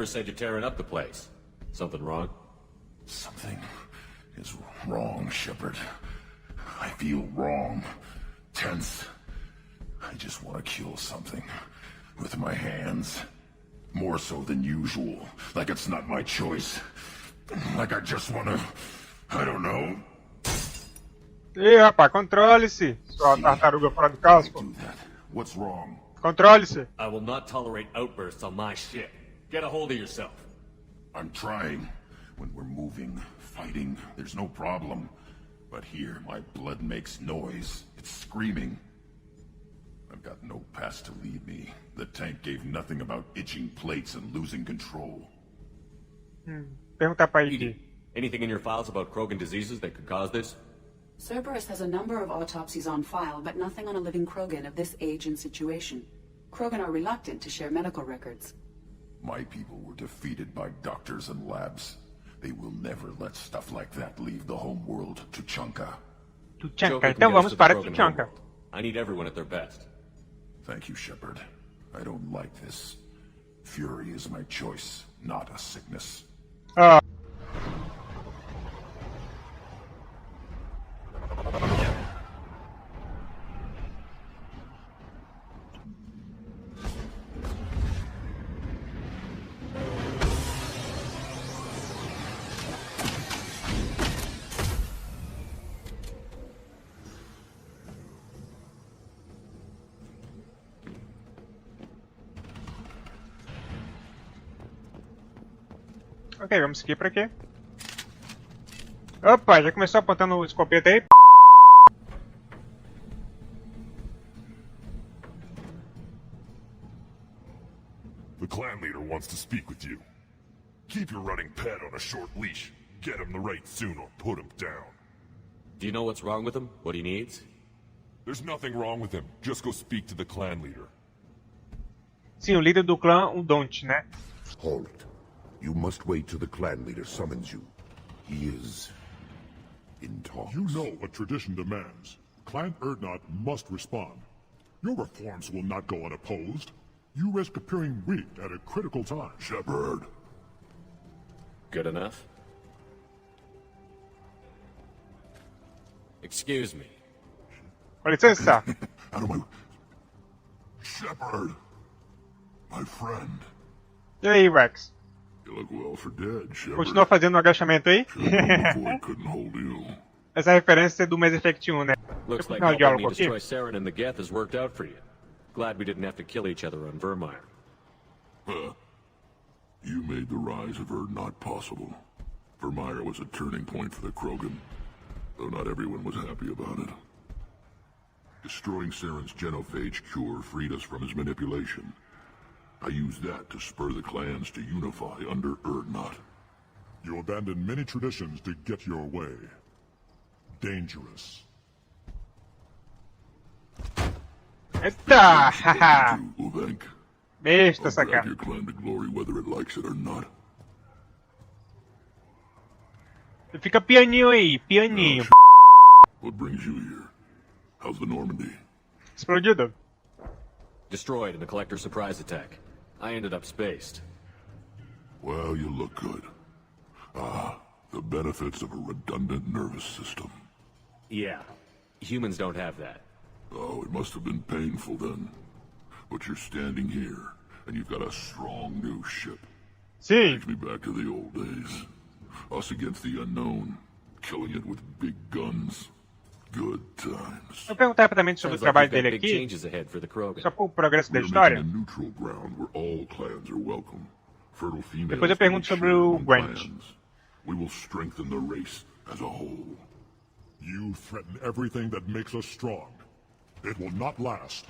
member said you're tearing up the place. Something wrong? Something is wrong, Shepard. I feel wrong. Tense. I just want to kill something. With my hands. More so than usual. Like it's not my choice. Like I just want to... I don't know. Ih, rapaz, controle-se. Sua tartaruga fora do casco. What's wrong? Controle-se. I will not tolerate outbursts on my ship. Get a hold of yourself. I'm trying. When we're moving, fighting, there's no problem. But here, my blood makes noise. It's screaming. I've got no past to lead me. The tank gave nothing about itching plates and losing control. Perguntar pra ele. Anything in your files about Krogan diseases that could cause this? Cerberus has a number of autopsies on file, but nothing on a living Krogan of this age and situation. Krogan are reluctant to share medical records. My people were defeated by doctors and labs. They will never let stuff like that leave the home world, Tuchanka. Tuchanka. Então vamos para Tuchanka. I need everyone at their best. Thank you, Shepard. I don't like this. Fury is my choice, not a sickness. Ok, vamos seguir pra quê? Opa, já começou apontando o escopeta aí. The clan leader wants to speak with you. Keep your running pet on a short leash. Get him the right soon or put him down. Do you know what's wrong with him? What he needs? There's nothing wrong with him. Just go speak to the clan leader. Sim, o líder do clã, o Don't, né? Halt. You must wait till the clan leader summons you. He is in talks. You know what tradition demands. Clan Erdnot must respond. Your reforms will not go unopposed. You risk appearing weak at a critical time. Shepard. Good enough? Excuse me. Com licença. Out of my... Shepard. My friend. E aí, Rex? You look well for dead, Shepard. Continua fazendo um agachamento aí? Couldn't hold you. Essa referência é do Mass Effect 1, né? Looks like Final helping diálogo me aqui. destroy Saren and the Geth has worked out for you. Glad we didn't have to kill each other on Vermeer. You made the rise of Erdnot possible. Vermeer was a turning point for the Krogan, though not everyone was happy about it. Destroying Saren's genophage cure freed us from his manipulation. I used that to spur the clans to unify under Erdnot. You abandoned many traditions to get your way. Dangerous. Eita! Haha! Uvenk. Besta I'll essa drag cara. your clan to glory whether it likes it or not. Fica pianinho aí, pianinho. What brings you here? How's the Normandy? Explodido. Destroyed in the Collector surprise attack. I ended up spaced. Well, you look good. The benefits of a redundant nervous system. Yeah. Humans don't have that. Oh, it must have been painful then. But you're standing here, and you've got a strong new ship. Sim. Takes me back to the old days. Us against the unknown, killing it with big guns. Good times. Eu perguntar rapidamente sobre o Sounds like trabalho you've got dele big aqui, changes ahead for the Krogan. só pro progresso da We're história. making a neutral ground where all clans are welcome. Fertile females. Depois eu pergunto can be sobre o shared among Gwent. clans. We will strengthen the race as a whole. You threaten everything that makes us strong. It will not last.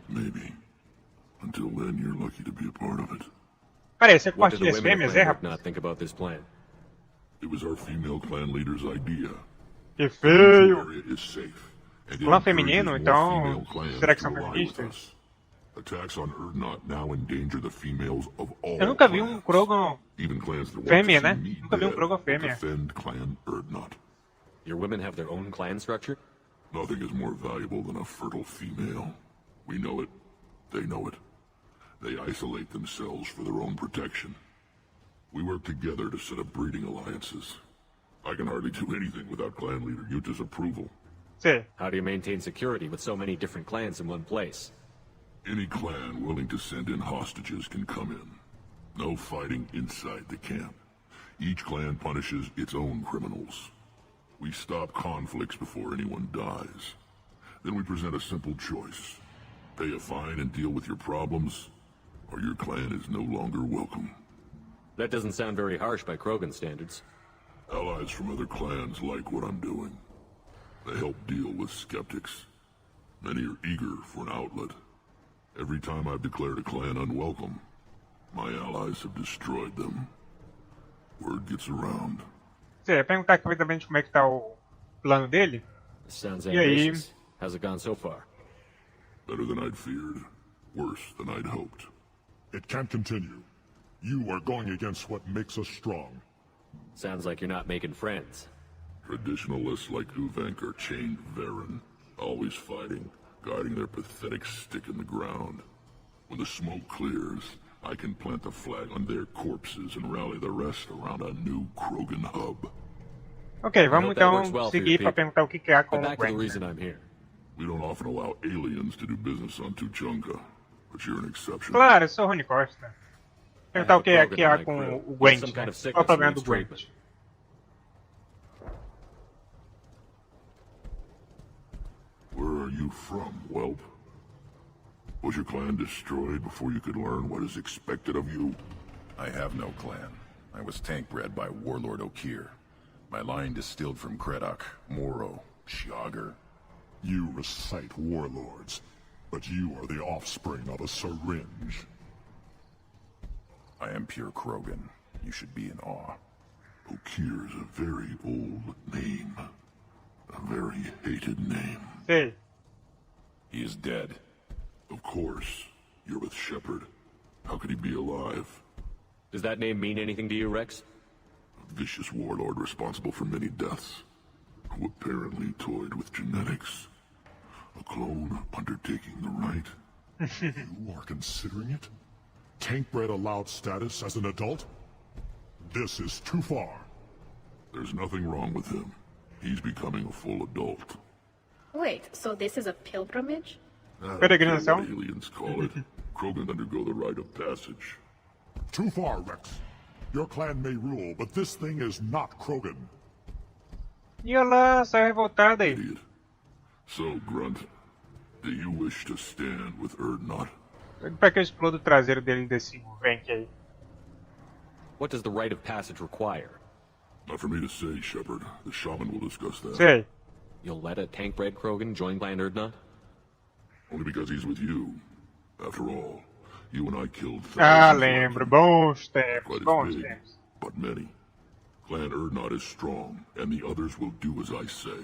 Maybe. Until then, you're lucky to be a part of it. Peraí, você What did compartilha the as women fêmeas, of é, Clan rapaz? not think about this plan? It was our female clan leader's idea. Que feio! The area is safe. And it Clã feminino, encourages então, more female clans será que to são ally with feministas? us. Attacks on Erdnot now endanger the females of all Eu nunca vi clans. um Krogan Even clans that want fêmea, to né? see me Nunca vi um dead Krogan will fêmea. defend Clan Erdnot. Your women have their own clan structure? Nothing is more valuable than a fertile female. We know it. They know it. They isolate themselves for their own protection. We work together to set up breeding alliances. I can hardly do anything without clan leader Yuta's approval. Sei. How do you maintain security with so many different clans in one place? Any clan willing to send in hostages can come in. No fighting inside the camp. Each clan punishes its own criminals. We stop conflicts before anyone dies. Then we present a simple choice. Pay a fine and deal with your problems, or your clan is no longer welcome. That doesn't sound very harsh by Krogan standards. Allies from other clans like what I'm doing. They help deal with skeptics. Many are eager for an outlet. Every time I've declared a clan unwelcome, my allies have destroyed them. Word gets around. Sei, ia perguntar aqui rapidamente como é que tá o plano dele. This sounds E aí? ambitious. How's it gone so far? Better than I'd feared. Worse than I'd hoped. It can't continue. You are going against what makes us strong. Sounds like you're not making friends. Traditionalists like Uvenk are chained Varen, always fighting, guiding their pathetic stick in the ground. When the smoke clears, I can plant the flag on their corpses and rally the rest around a new Krogan hub. Ok, vamos hope that works então well for you, seguir pra Pete. perguntar o que há com But o back to the Gwent. reason I'm here. We don't often allow aliens to do business on Tuchanka, but you're an exception. Claro, eu sou o Rony Costa. Perguntar o que é que há com o Gwent, Some kind né? of Qual é o problema sickness do needs Gwent? Where are you from, whelp? Was your clan destroyed before you could learn what is expected of you? I have no clan. I was tank bred by Warlord Okir. My line distilled from Kredok, Moro, Shiagar. You recite warlords, but you are the offspring of a syringe. I am pure Krogan. You should be in awe. Okir is a very old name. A very hated name. Sei. He is dead. Of course. You're with Shepard. How could he be alive? Does that name mean anything to you, Rex? A vicious warlord responsible for many deaths, who apparently toyed with genetics. A clone undertaking the right. You are considering it? Tank-bred allowed status as an adult? This is too far. There's nothing wrong with him. He's becoming a full adult. Wait, so this is a pilgrimage? I don't care Peregrinação. what aliens call it. Krogan undergo the rite of passage. Too far, Rex. Your clan may rule, but this thing is not Krogan. E olá, saiu revoltada aí. Idiot. So, Grunt, do you wish to stand with Erdnot? Pra que eu explodo o traseiro dele desse Gwent aí? What does the rite of passage require? Not for me to say, Shepard. The shaman will discuss that. Sei. You'll let a tank-bred Krogan join Clan Erdnot? Only because he's with you. After all, you and I killed Ah, thousands. lembro. Bons tempos, Quite bons as big, tempos. but many. Clan Erdnot is strong, and the others will do as I say.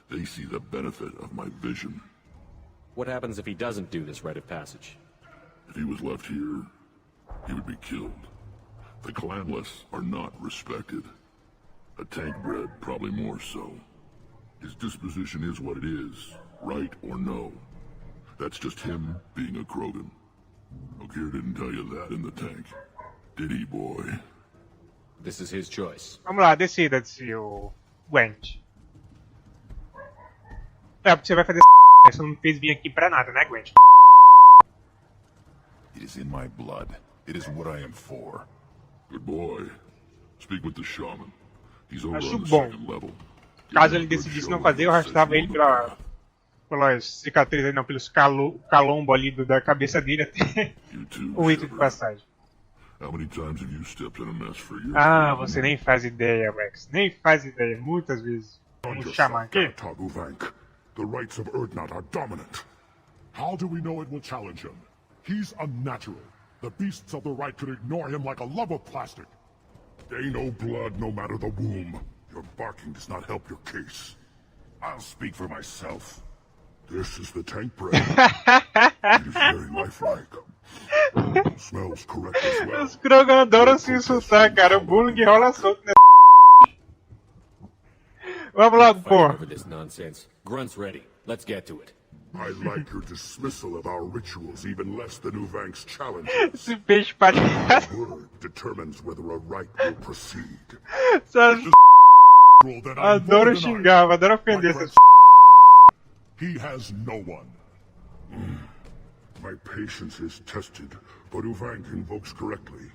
They see the benefit of my vision. What happens if he doesn't do this rite of passage? If he was left here, he would be killed. The clanless are not respected. A tank-bred, probably more so. His disposition is what it is, right or no. That's just him being a Krogan. Okir didn't tell you that in the tank. Did he, boy? This is his choice. Vamos lá, decida-se o Gwent. É, porque você vai fazer essa, você não me fez vir aqui pra nada, né, Gwent? It is in my blood. It is what I am for. Good boy. Speak with the shaman. He's over Acho on the bom. second level. Caso ele decidisse não fazer, eu arrastava ele pelas cicatrizes, não, pelos calombo ali da cabeça dele até You too, o rito de Shepard. passagem. How many times have you stepped in a mess for your Ah, você nem faz ideia, Rex. Nem faz ideia. Muitas vezes. Vamos chamar aqui. Tog Uvank. The rights of Erdnot are dominant. How do we know it will challenge him? He's unnatural. The beasts of the right could ignore him like a lump of plastic. Ain't no blood, no matter the womb. Your barking does not help your case. I'll speak for myself. This is the tank bread. It is very lifelike. Smells correct as well. Os Krogan adoram se insultar, cara. O bullying rola solto nessa. Vamos logo, Fight porra. over this nonsense. Grunt's ready. Let's get to it. I like your dismissal of our rituals even less than Uvank's challenges. Esse peixe palhaço. Word determines whether a rite will proceed. Sabe? That I Adoro more than xingar, adoro ofender essas. He has no one. My patience is tested, but Uvank invokes correctly.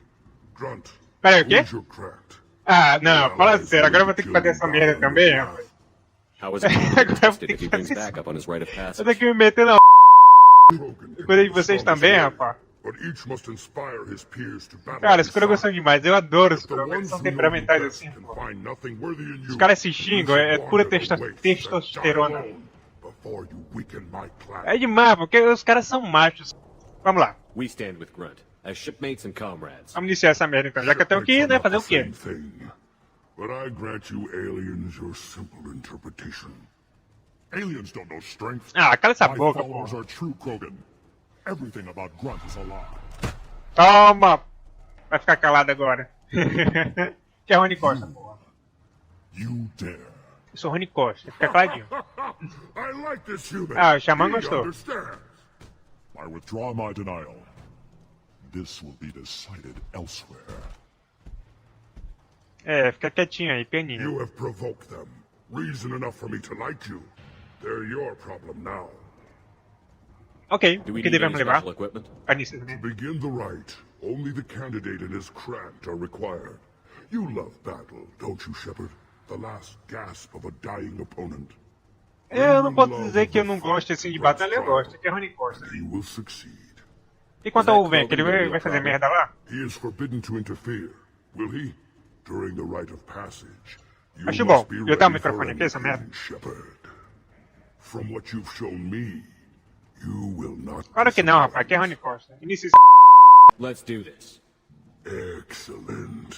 Grunt, Peraí, o quê? use your craft. Ah, não, fala sério, agora eu vou ter que fazer essa merda também, rapaz. How is it going to be Agora eu vou tested ter if que he brings fazer back up on his rite of Eu passage? tenho que me meter na Krogan can coisa be de vocês the também, strongest rapaz. but each must inspire his peers to battle. Cara, os Krogan são demais, eu adoro os The Krogan, eles ones são who know temperamentais you best assim, can pô. find nothing worthy in you. Os caras se xingam, é pura Wander the wastes and testosterona. die alone before you weaken my clan. É demais, porque os caras são machos. Vamos lá, We stand with Grunt, as shipmates and comrades. vamos iniciar essa merda então. Já que eu tenho que ir, né? Fazer o quê? But I grant you aliens your simple interpretation. Aliens don't know strength. Ah, cala essa My boca, followers pô. are true Krogan. Everything about Grunt is a lie. Toma! Vai ficar calado agora. Que é Rony Costa, porra. You dare. Eu sou Rony Costa, fica caladinho. I like this human. Ah, o Xamã He gostou. understands. I withdraw my denial. This will be decided elsewhere. É, fica quietinho aí, pianinho. You have provoked them. Reason enough for me to like you. They're your problem now. Ok, Do o we que need devemos any levar? special equipment? Pra iniciar também. Begin the rite. Only the candidate and his craft are required. You love battle, don't you, Shepard? The last gasp of a dying opponent. Eu não posso dizer que eu não gosto assim de batalha, eu gosto, que é Rony Costa. He will succeed. E quanto ao Venk, ele vai fazer merda lá? He is forbidden to interfere. Will he? During the rite of passage. You Acho must bom. be Eu ready dar o for microfone aqui, essa merda. anything, Shepard. From what you've shown me, you will not. Claro que não, rapaz, que é Rony Costa. Inicia Let's do this. Excellent.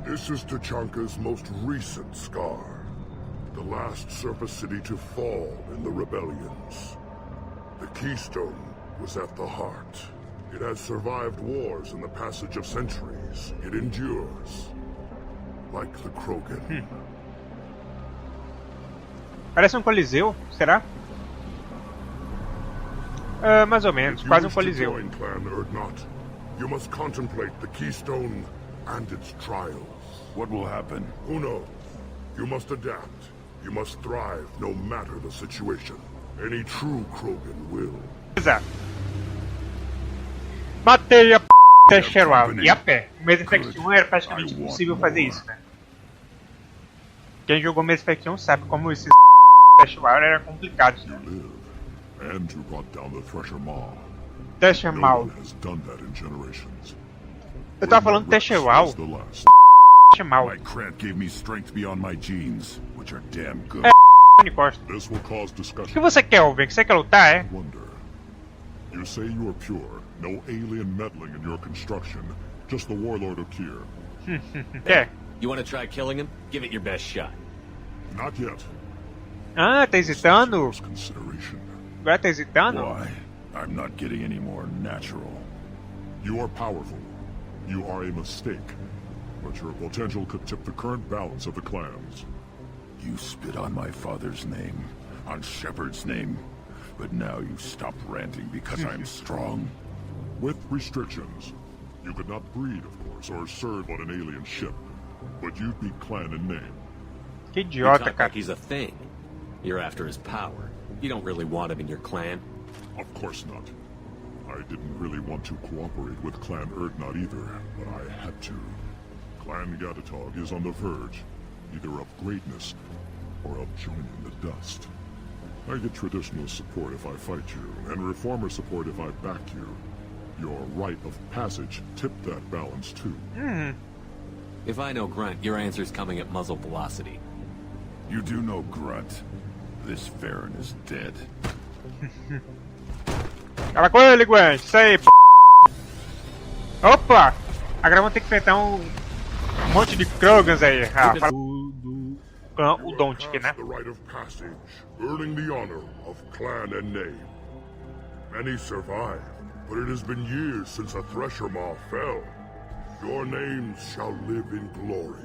This is Tachanka's most recent scar. The last surface city to fall in the rebellions. The Keystone was at the heart. It has survived wars and the passage of centuries. It endures. Like the Krogan. Parece um coliseu, será? Mais ou menos, If you quase um wish to coliseu. join Clan Urdnot, you must contemplate the Keystone and its trials. What will happen? Who knows? You must adapt. You must thrive no matter the situation. Any true Krogan will. Exato. Matei a Tesherwal e a pé. O Mass Effect 1 era praticamente impossível fazer isso, né? Quem jogou Mass Effect 1 sabe como esses Tesherwal era complicado. You live, and to rot down the Thresher Maw. No Tesherwal. one has done that in generations. Eu tava falando Tesherwal. Was the last. Tesherwal. My Krant gave me strength beyond my genes, which are damn good. Rony Costa. This will cause O que discussion. você quer, Venk? Você quer lutar, é? Wonder. You say you are pure, no alien meddling in your construction, just the warlord Okir. Quer? You want to try killing him? Give it your best shot. Not yet. Ah, tá hesitando? Serious consideration. Agora tá hesitando? Why? I'm not getting any more natural. You are powerful. You are a mistake. But your potential could tip the current balance of the clans. You spit on my father's name, on Shepard's name, but now you stop ranting because I'm strong? With restrictions. You could not breed, of course, or serve on an alien ship. But you'd be clan in name. Que You idiota, talk cara. like he's a thing. You're after his power. You don't really want him in your clan. Of course not. I didn't really want to cooperate with Clan Urdnot either, but I had to. Clan Gatatog is on the verge, either of greatness or of joining the dust. I get traditional support if I fight you, and reformer support if I back you. Your rite of passage tipped that balance too. If I know Grunt, your answer's coming at muzzle velocity. You do know Grunt. This Farron is dead. Fala com ele, Gwen. Isso aí, p... Opa! Agora vamos ter que enfrentar um monte de Krogans aí. Ah, fala do clã Udontic, né? The rite of passage, earning the honor of clan and name. Many survive, but it has been years since a Thresher Maw fell. Your names shall live in glory.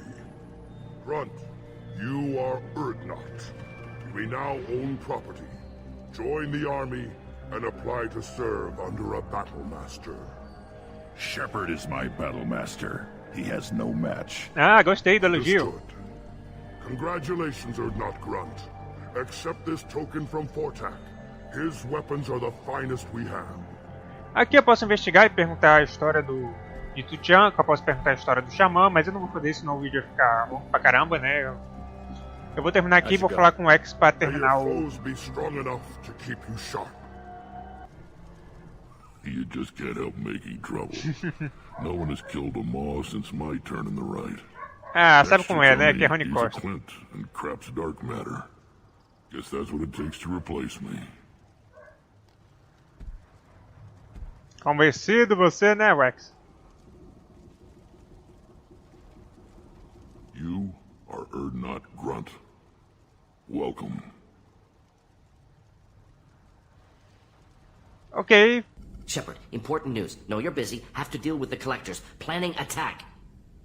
Grunt, you are Urdnot. You may now own property. Join the army and apply to serve under a battle master. Shepard is my battle master. He has no match. Ah, gostei do elogio. Understood. Congratulations, Urdnot Grunt. Accept this token from Fortak. His weapons are the finest we have. Aqui eu posso investigar e perguntar a história de Tuchan, eu posso perguntar a história do Xamã, mas eu não vou fazer isso, senão o vídeo vai ficar longo pra caramba, né? Eu vou terminar aqui e vou falar com o X pra May your terminar o... foes be strong enough to keep you sharp. You just can't help making trouble. No one has killed a Maw since my turn in the right. Ah, sabe como é, né? Que é Ronnie He's a Costa. Clint and Crap's dark matter. Guess that's what it takes to replace me. Convencido você, né, Rex? You are Urdnot Grunt. Welcome. Ok. Shepard, important news. Know you're busy. Have to deal with the collectors. Planning attack.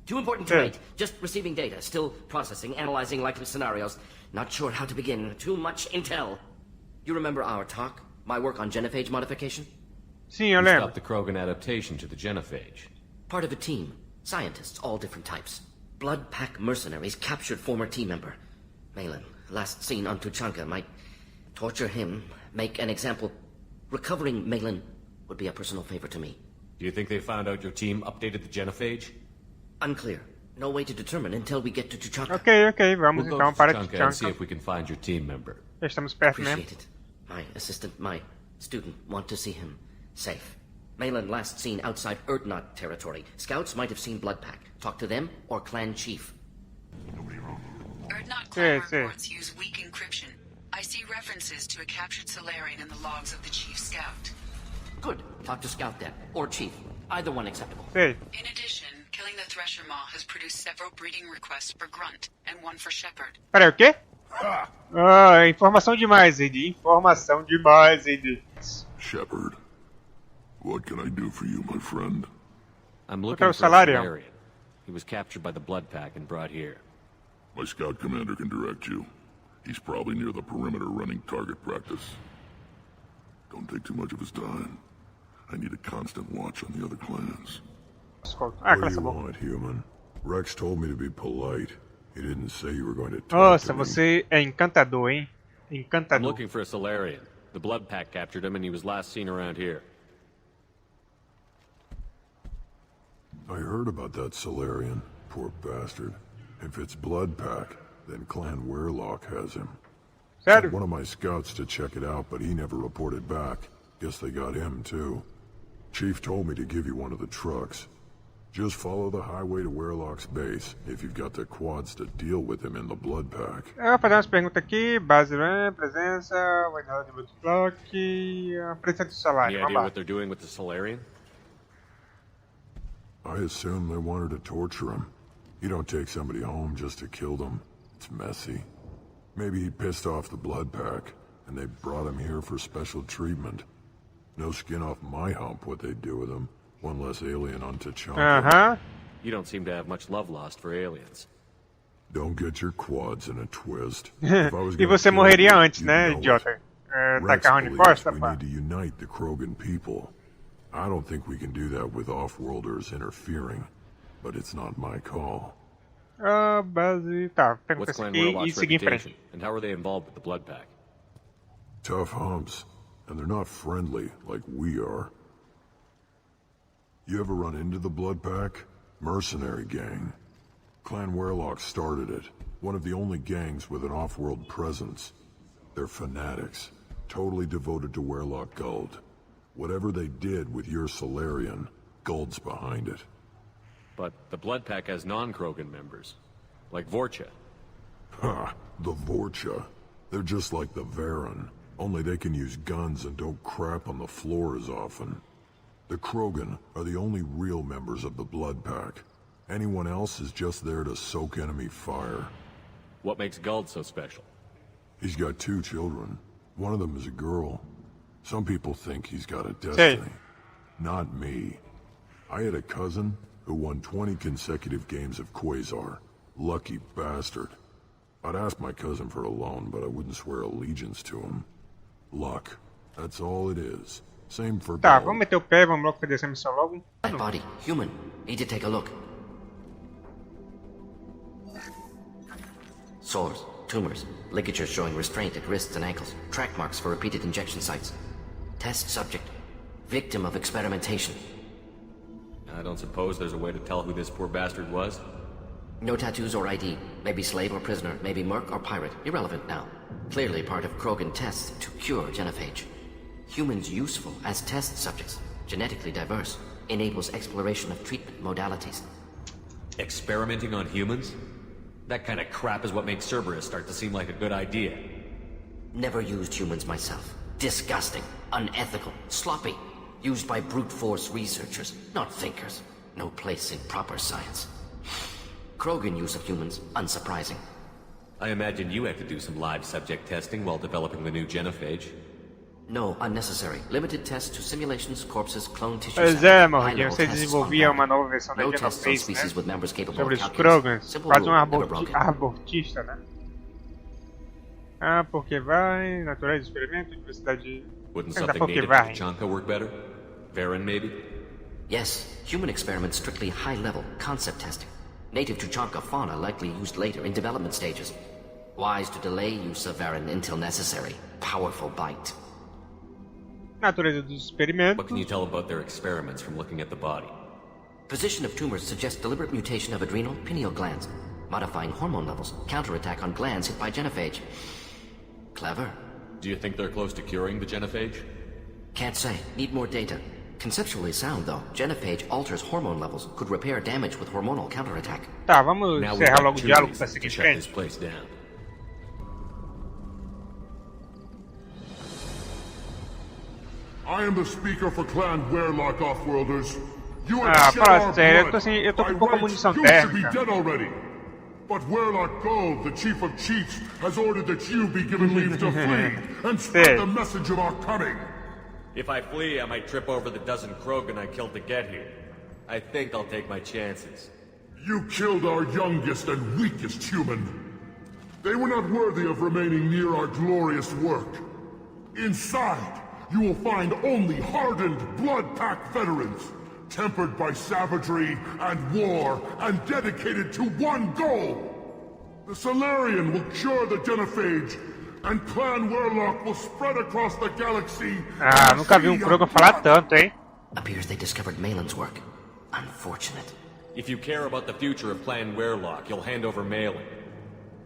Too important to Good. wait. Just receiving data. Still processing, analyzing likely scenarios. Not sure how to begin. Too much intel. You remember our talk? My work on genophage modification? Sim, eu You lembro. stopped the Krogan adaptation to the genophage. Part of a team. Scientists, all different types. Blood Pack mercenaries captured former team member. Malin, last seen on Tuchanka, might torture him, make an example. Recovering Malin would be a personal favor to me. Do you think they found out your team updated the genophage? Unclear. No way to determine until we get to Tuchanka. Ok, vamos We'll go então to para Tuchanka and see Tuchanka. if we can find your team member. Já estamos perto mesmo. Appreciate it. My assistant, my student want to see him safe. Malin last seen outside Urdnot territory. Scouts might have seen Blood Pack. Talk to them or clan chief. Urdnot clan Sí. reports use weak encryption. I see references to a captured Solarian in the logs of the Chief Scout. Good. Talk to Scout then. Or Chief. Either one acceptable. Sei. In addition, killing the Thresher Maw has produced several breeding requests for Grunt and one for Shepard. Peraí, o quê? Ah, informação demais, Ed. Informação demais, Ed. Shepard, what can I do for you, my friend? I'm Look looking at for a Solarium. Solarian. He was captured by the Blood Pack and brought here. My scout commander can direct you. He's probably near the perimeter running target practice. Don't take too much of his time. I need a constant watch on the other clans. Ah, What cala do essa you boca. want, human? Rex told me to be polite. He didn't say you were going to talk Nossa, to me. você é encantador, hein? I'm Encantador. looking for a Solarian. The Blood Pack captured him and he was last seen around here. I heard about that Solarian. Poor bastard. If it's Blood Pack, then Clan Weirlock has him. Sent Sério? one of my scouts to check it out, but he never reported back. Guess they got him, too. Chief told me to give you one of the trucks. Just follow the highway to Weirlock's base, if you've got the quads to deal with him in the Blood Pack. Eu vou fazer umas perguntas aqui. Base, presença, vaidade de block, presença de Any salário. idea Vamos lá. what they're doing with the Solarian? I assume they wanted to torture him. You don't take somebody home just to kill them. It's messy. Maybe he pissed off the Blood Pack, and they brought him here for special treatment. No skin off my hump what they'd do with him. One less alien on T'Challa. Aham. You don't seem to have much love lost for aliens. Don't get your quads in a twist. If I was E gonna você kill morreria you, antes, you'd né, know it. idiota? Rex Tacar Rony believes Costa, we pá. need to unite the Krogan people. I don't think we can do that with off-worlders interfering, but it's not my call. Ah, base. Tá, pergunta What's essa Clan aqui e Warlock's seguir em reputation? frente. And how are they involved with the Blood Pack? Tough humps, and they're not friendly like we are. You ever run into the Blood Pack? Mercenary gang. Clan Weirlock started it. One of the only gangs with an off-world presence. They're fanatics, totally devoted to Weirlock Guld. Whatever they did with your Solarian, Guld's behind it. But the Blood Pack has non-Krogan members, like Vorcha. Ha! The Vorcha. They're just like the Varen. Only they can use guns and don't crap on the floor as often. The Krogan are the only real members of the Blood Pack. Anyone else is just there to soak enemy fire. What makes Guld so special? He's got 2 children. One of them is a girl. Some people think he's got a destiny. Not me. I had a cousin who won 20 consecutive games of Quasar. Lucky bastard. I'd ask my cousin for a loan, but I wouldn't swear allegiance to him. Luck. That's all it is. Same for Tá, Guld. vamos meter o pé, vamos logo fazer essa missão logo. That body, human. Need to take a look. Sores, tumors, ligatures showing restraint at wrists and ankles, track marks for repeated injection sites. Test subject, victim of experimentation. I don't suppose there's a way to tell who this poor bastard was? No tattoos or ID. Maybe slave or prisoner, maybe merc or pirate. Irrelevant now. Clearly part of Krogan tests to cure genophage. Humans useful as test subjects, genetically diverse, enables exploration of treatment modalities. Experimenting on humans? That kind of crap is what makes Cerberus start to seem like a good idea. Never used humans myself. Disgusting, unethical, sloppy. Used by brute force researchers, not thinkers. No place in proper science. Krogan use of humans, unsurprising. I imagine you had to do some live subject testing while developing the new genophage. No, unnecessary. Limited tests to simulations, corpses, clone tissue Pois samples, é, Morgan, high-level você tests desenvolvia on uma nova versão da no tests on Genophage, species né? with members capable Sobre of os calculus. Krogans. Simple Quase um rule, never broken. abortista, né? Ah, porque vai, natureza, experimento, diversidade... Wouldn't Ainda something porque native vai. to Tachanka work better? Varen, maybe? Yes, human experiments strictly high-level, concept testing. Native Tuchanka fauna likely used later in development stages. Wise to delay use of Varen until necessary. Powerful bite. Natureza dos experimentos. What can you tell about their experiments from looking at the body? Position of tumors suggests deliberate mutation of adrenal, pineal glands. Modifying hormone levels. Counterattack on glands hit by genophage. Clever. Do you think they're close to curing the genophage? Can't say. Need more data. Conceptually sound, though. Genophage alters hormone levels. Could repair damage with hormonal counterattack. Tá, vamos Now we've encerrar got logo o 2 diálogo pra reasons seguir to em shut this frente. place down. I am the speaker for Clan Werlock Offworlders. You Ah, have shed fala our sério, blood. eu tô By com pouca rights, munição you should be térmica. dead already. But Werlock Guld, the chief of chiefs, has ordered that you be given leave to flee and spread the message of our coming. If I flee, I might trip over the dozen Krogan I killed to get here. I think I'll take my chances. You killed our youngest and weakest human. They were not worthy of remaining near our glorious work. Inside, you will find only hardened Blood Pack veterans, tempered by savagery and war, and dedicated to one goal. The Solarian will cure the genophage, and Clan Werlock will spread across the galaxy. Ah, nunca vi Krogan falar tanto, hein? Appears they discovered Malin's work. Unfortunate. If you care about the future of Clan Werlock, you'll hand over Malin.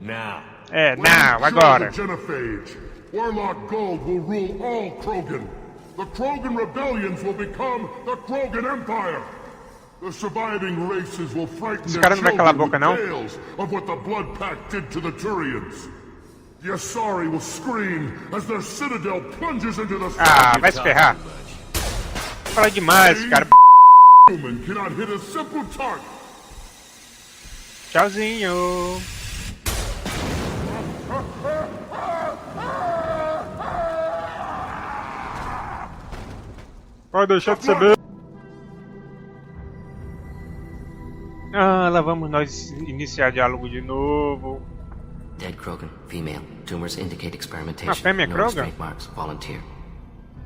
Now. É, When não, we agora. kill the genophage, Werlock Guld will rule all Krogan. The Krogan rebellions will become the Krogan Empire. The surviving races will frighten Esse their cara não vai calar a children boca, with não? tales of what the Blood Pack did to the Turians. The Asari will scream as their citadel plunges into the Ah, sky. vai se ferrar. Fala demais, cara. Human cannot hit a simple target. Tchauzinho. Pode deixar de saber. Ah, lá vamos nós iniciar diálogo de novo. Dead Krogan, female. Tumors indicate experimentation. Uma fêmea no Krogan? restraint marks. Volunteer.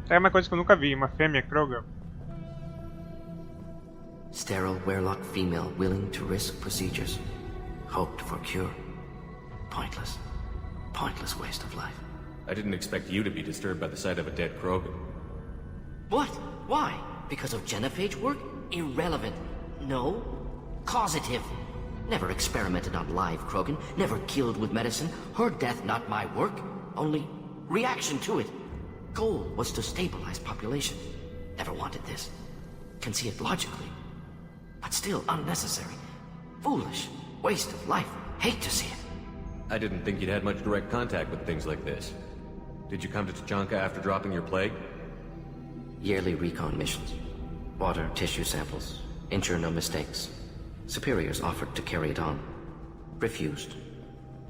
É uma coisa que eu nunca vi, uma fêmea Krogan. Sterile Werlock female willing to risk procedures. Hoped for cure. Pointless. Pointless waste of life. I didn't expect you to be disturbed by the sight of a dead Krogan. What? Why? Because of genophage work? Irrelevant. No. Causative. Never experimented on live Krogan. Never killed with medicine. Her death not my work. Only reaction to it. Goal was to stabilize population. Never wanted this. Can see it logically. But still unnecessary. Foolish. Waste of life. Hate to see it. I didn't think you'd had much direct contact with things like this. Did you come to Tachanka after dropping your plague? Yearly recon missions. Water, tissue samples. Ensure no mistakes. Superiors offered to carry it on. Refused.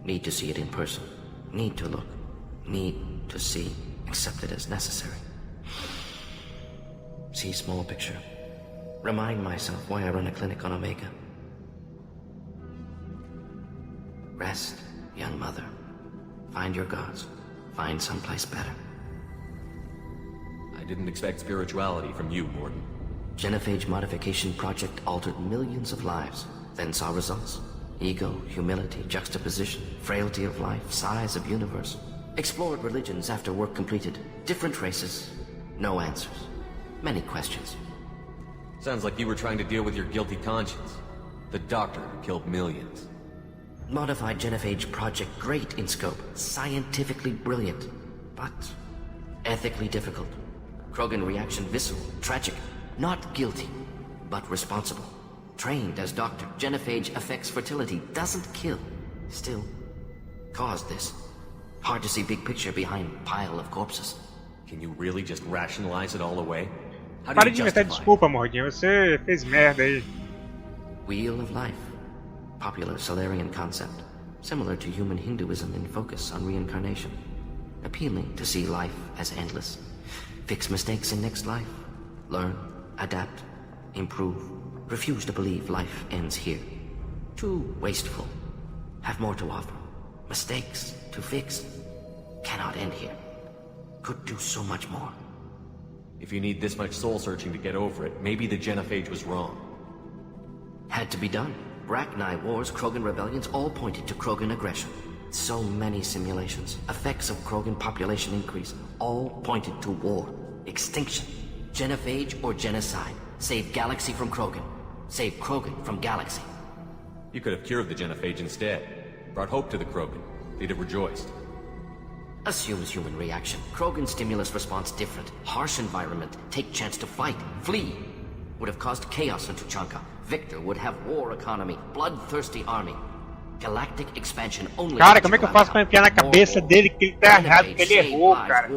Need to see it in person. Need to look. Need to see. Accept it as necessary. See small picture. Remind myself why I run a clinic on Omega. Rest, young mother. Find your gods. Find someplace better. I didn't expect spirituality from you, Morden. Genophage modification project altered millions of lives, then saw results. Ego, humility, juxtaposition, frailty of life, size of universe. Explored religions after work completed. Different races. No answers. Many questions. Sounds like you were trying to deal with your guilty conscience. The doctor who killed millions. Modified genophage project great in scope. Scientifically brilliant. But ethically difficult. Krogan reaction visceral, tragic. Not guilty, but responsible. Trained as doctor, genophage affects fertility, doesn't kill. Still, caused this. Hard to see big picture behind pile of corpses. Can you really just rationalize it all away? How do Para you de inventar justify it? desculpa, Mordinha. Você fez merda aí. Wheel of life. Popular Solarian concept. Similar to human Hinduism in focus on reincarnation. Appealing to see life as endless. Fix mistakes in next life. Learn, adapt, improve. Refuse to believe life ends here. Too wasteful. Have more to offer. Mistakes to fix. Cannot end here. Could do so much more. If you need this much soul-searching to get over it, maybe the genophage was wrong. Had to be done. Bracknai wars, Krogan rebellions, all pointed to Krogan aggression. So many simulations. Effects of Krogan population increase. All pointed to war. Extinction. Genophage or genocide. Save galaxy from Krogan. Save Krogan from galaxy. You could have cured the genophage instead. Brought hope to the Krogan. They'd have rejoiced. Assumes human reaction. Krogan stimulus response different. Harsh environment. Take chance to fight. Flee. Would have caused chaos in Tuchanka. Victor would have war economy. Bloodthirsty army. Galactic expansion only. Cara, como é que eu faço pra enfiar na cabeça dele que ele tá errado, que ele errou, cara?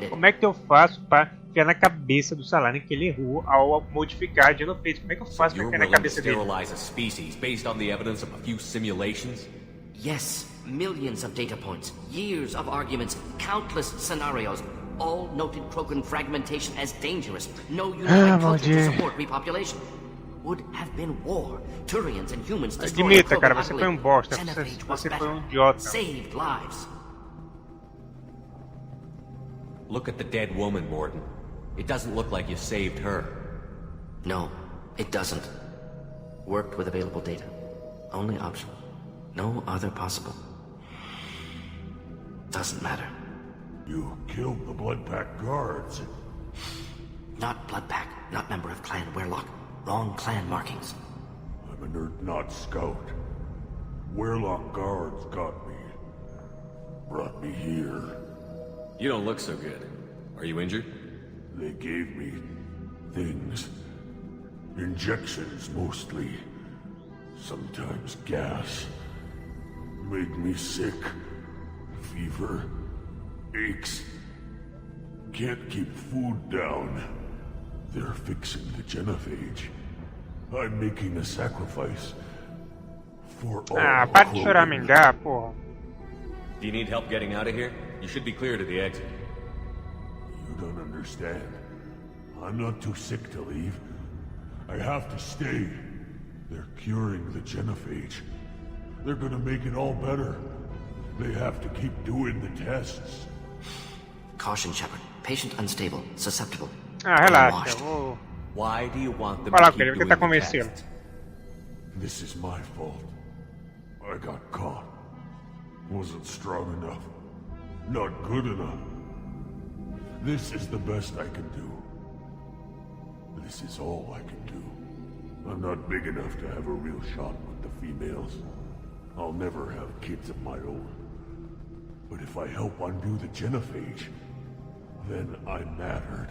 Como é que eu faço pra enfiar na cabeça do Salarian que ele errou ao modificar a genophage? Como é que eu faço pra enfiar na cabeça dele? Sterilize a species based on the evidence of a few simulations? Yes, millions of data points, years of arguments, countless scenarios, all noted Krogan fragmentation as dangerous. No unified culture to support repopulation. Would have been war. Turians and humans destroying Admita, cara, você foi bosta. Você foi idiota. Saved lives. Look at the dead woman, Morden. It doesn't look like you saved her. No, it doesn't. Worked with available data. Only option. No other possible. Doesn't matter. You killed the Blood Pack guards. Not Blood Pack, not member of Clan Werlock. Wrong clan markings. I'm a nerd, not scout. Werlock guards got me. Brought me here. You don't look so good. Are you injured? They gave me things. Injections, mostly. Sometimes gas. Made me sick. Fever. Aches. Can't keep food down. They're fixing the genophage. I'm making a sacrifice. For all Ah, para de choramingar, porra. Do you need help getting out of here? You should be clear to the exit. You don't understand. I'm not too sick to leave. I have to stay. They're curing the genophage. They're gonna make it all better. They have to keep doing the tests. Caution, Shepard. Patient unstable, susceptible. Ah, relaxa, vou Why do you want them falar to com ele, keep vou doing tentar the convencê-lo. tests? This is my fault. I got caught. Wasn't strong enough. Not good enough. This is the best I can do. This is all I can do. I'm not big enough to have a real shot with the females. I'll never have kids of my own. But if I help undo the genophage, then I mattered.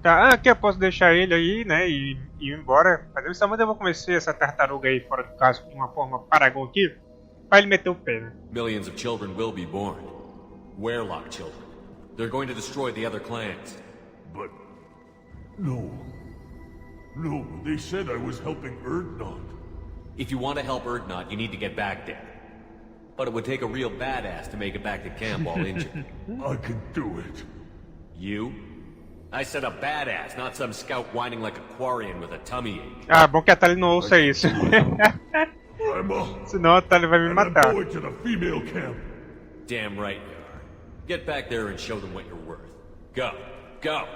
Tá, aqui eu posso deixar ele aí, né, e ir embora. Fazer isso, mas eu vou convencer essa tartaruga aí fora do casco de uma forma paragon aqui, pra ele meter o pé, né? Millions of children will be born. Werlock children. They're going to destroy the other clans. But... No. No, they said I was helping Erdnot. If you want to help Erdnot, you need to get back there. But it would take a real badass to make it back to camp while injured. I can do it. You? I said a badass, not some scout whining like a Quarian with a tummy ache. Ah, bom que a Tali não ouça isso. I'm a... Senão a Tali vai me And I'm matar. going to the female camp. Damn right you are. Get back there and show them what you're worth. Go. Go.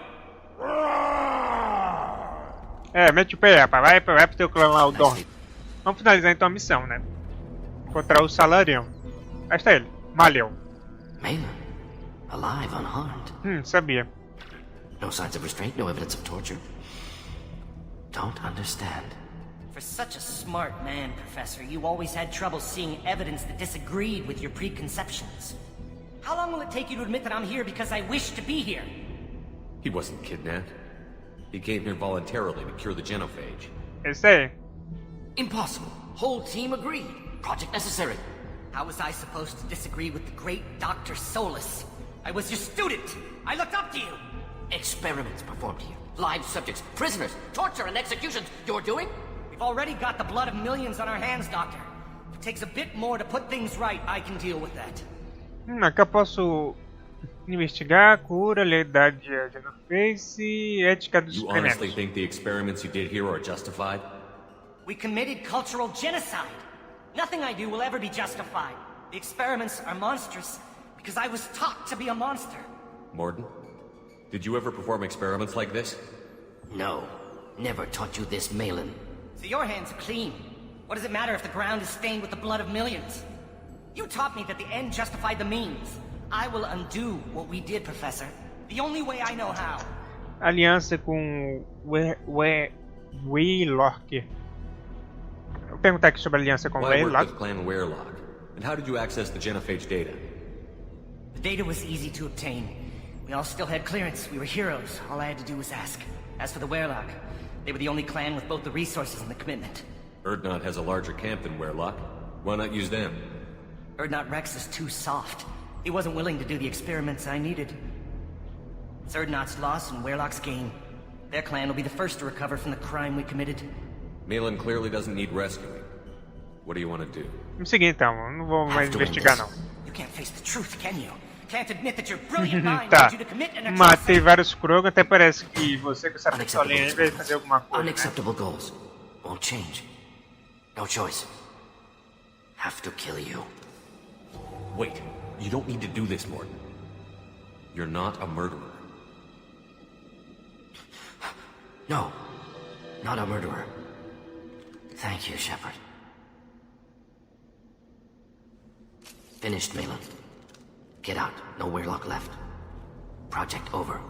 É, mete o pé, rapaz. Vai pro teu clã lá, o Dorn. Vamos finalizar então a missão, né? Encontrar o Salarião. Aí está ele. Malheu. Malin, alive, unharmed. Sabia. No signs of restraint, no evidence of torture. Don't understand. For such a smart man, Professor, you always had trouble seeing evidence that disagreed with your preconceptions. How long will it take you to admit that I'm here because I wish to be here? He wasn't kidnapped. He came here voluntarily to cure the genophage. Esse aí. Impossible. Whole team agreed. Project necessary. How was I supposed to disagree with the great Dr. Solus? I was your student! I looked up to you! Experiments performed here. Live subjects, prisoners, torture and executions. You're doing? We've already got the blood of millions on our hands, Doctor. If it takes a bit more to put things right, I can deal with that. Aqui eu posso investigar, cura, legalidade de genophage e ética dos You honestly experimentos. think the experiments you did here are justified? We committed cultural genocide. Nothing I do will ever be justified. The experiments are monstrous because I was taught to be a monster. Morden? Did you ever perform experiments like this? No. Never taught you this, Malin. So your hands are clean. What does it matter if the ground is stained with the blood of millions? You taught me that the end justified the means. I will undo what we did, Professor. The only way I know how. Aliança com Weylock. Vou perguntar aqui sobre a aliança com Why work Weylock. with Clan Werelock? And how did you access the genophage data? The data was easy to obtain. We all still had clearance. We were heroes. All I had to do was ask. As for the Werelock, they were the only clan with both the resources and the commitment. Erdnot has a larger camp than Werelock. Why not use them? Erdnot Rex is too soft. He wasn't willing to do the experiments I needed. It's Erdnot's loss and Werelock's gain. Their clan will be the first to recover from the crime we committed. Malin clearly doesn't need rescuing. What do you want to do? Vamos seguir então, não vou mais investigar não. You can't face the truth, can you? Can't admit that your brilliant mind Tá, led you to commit an matei atrocity. vários Krogan, até parece que você com essa pistolinha aí vai fazer alguma coisa, né? Unacceptable goals. Won't change. No choice. Have to kill you. Wait, you don't need to do this, Morden. You're not a murderer. No. Not a murderer. Thank you, Shepard. Finished, Malin. Get out. No Werelock left. Project over.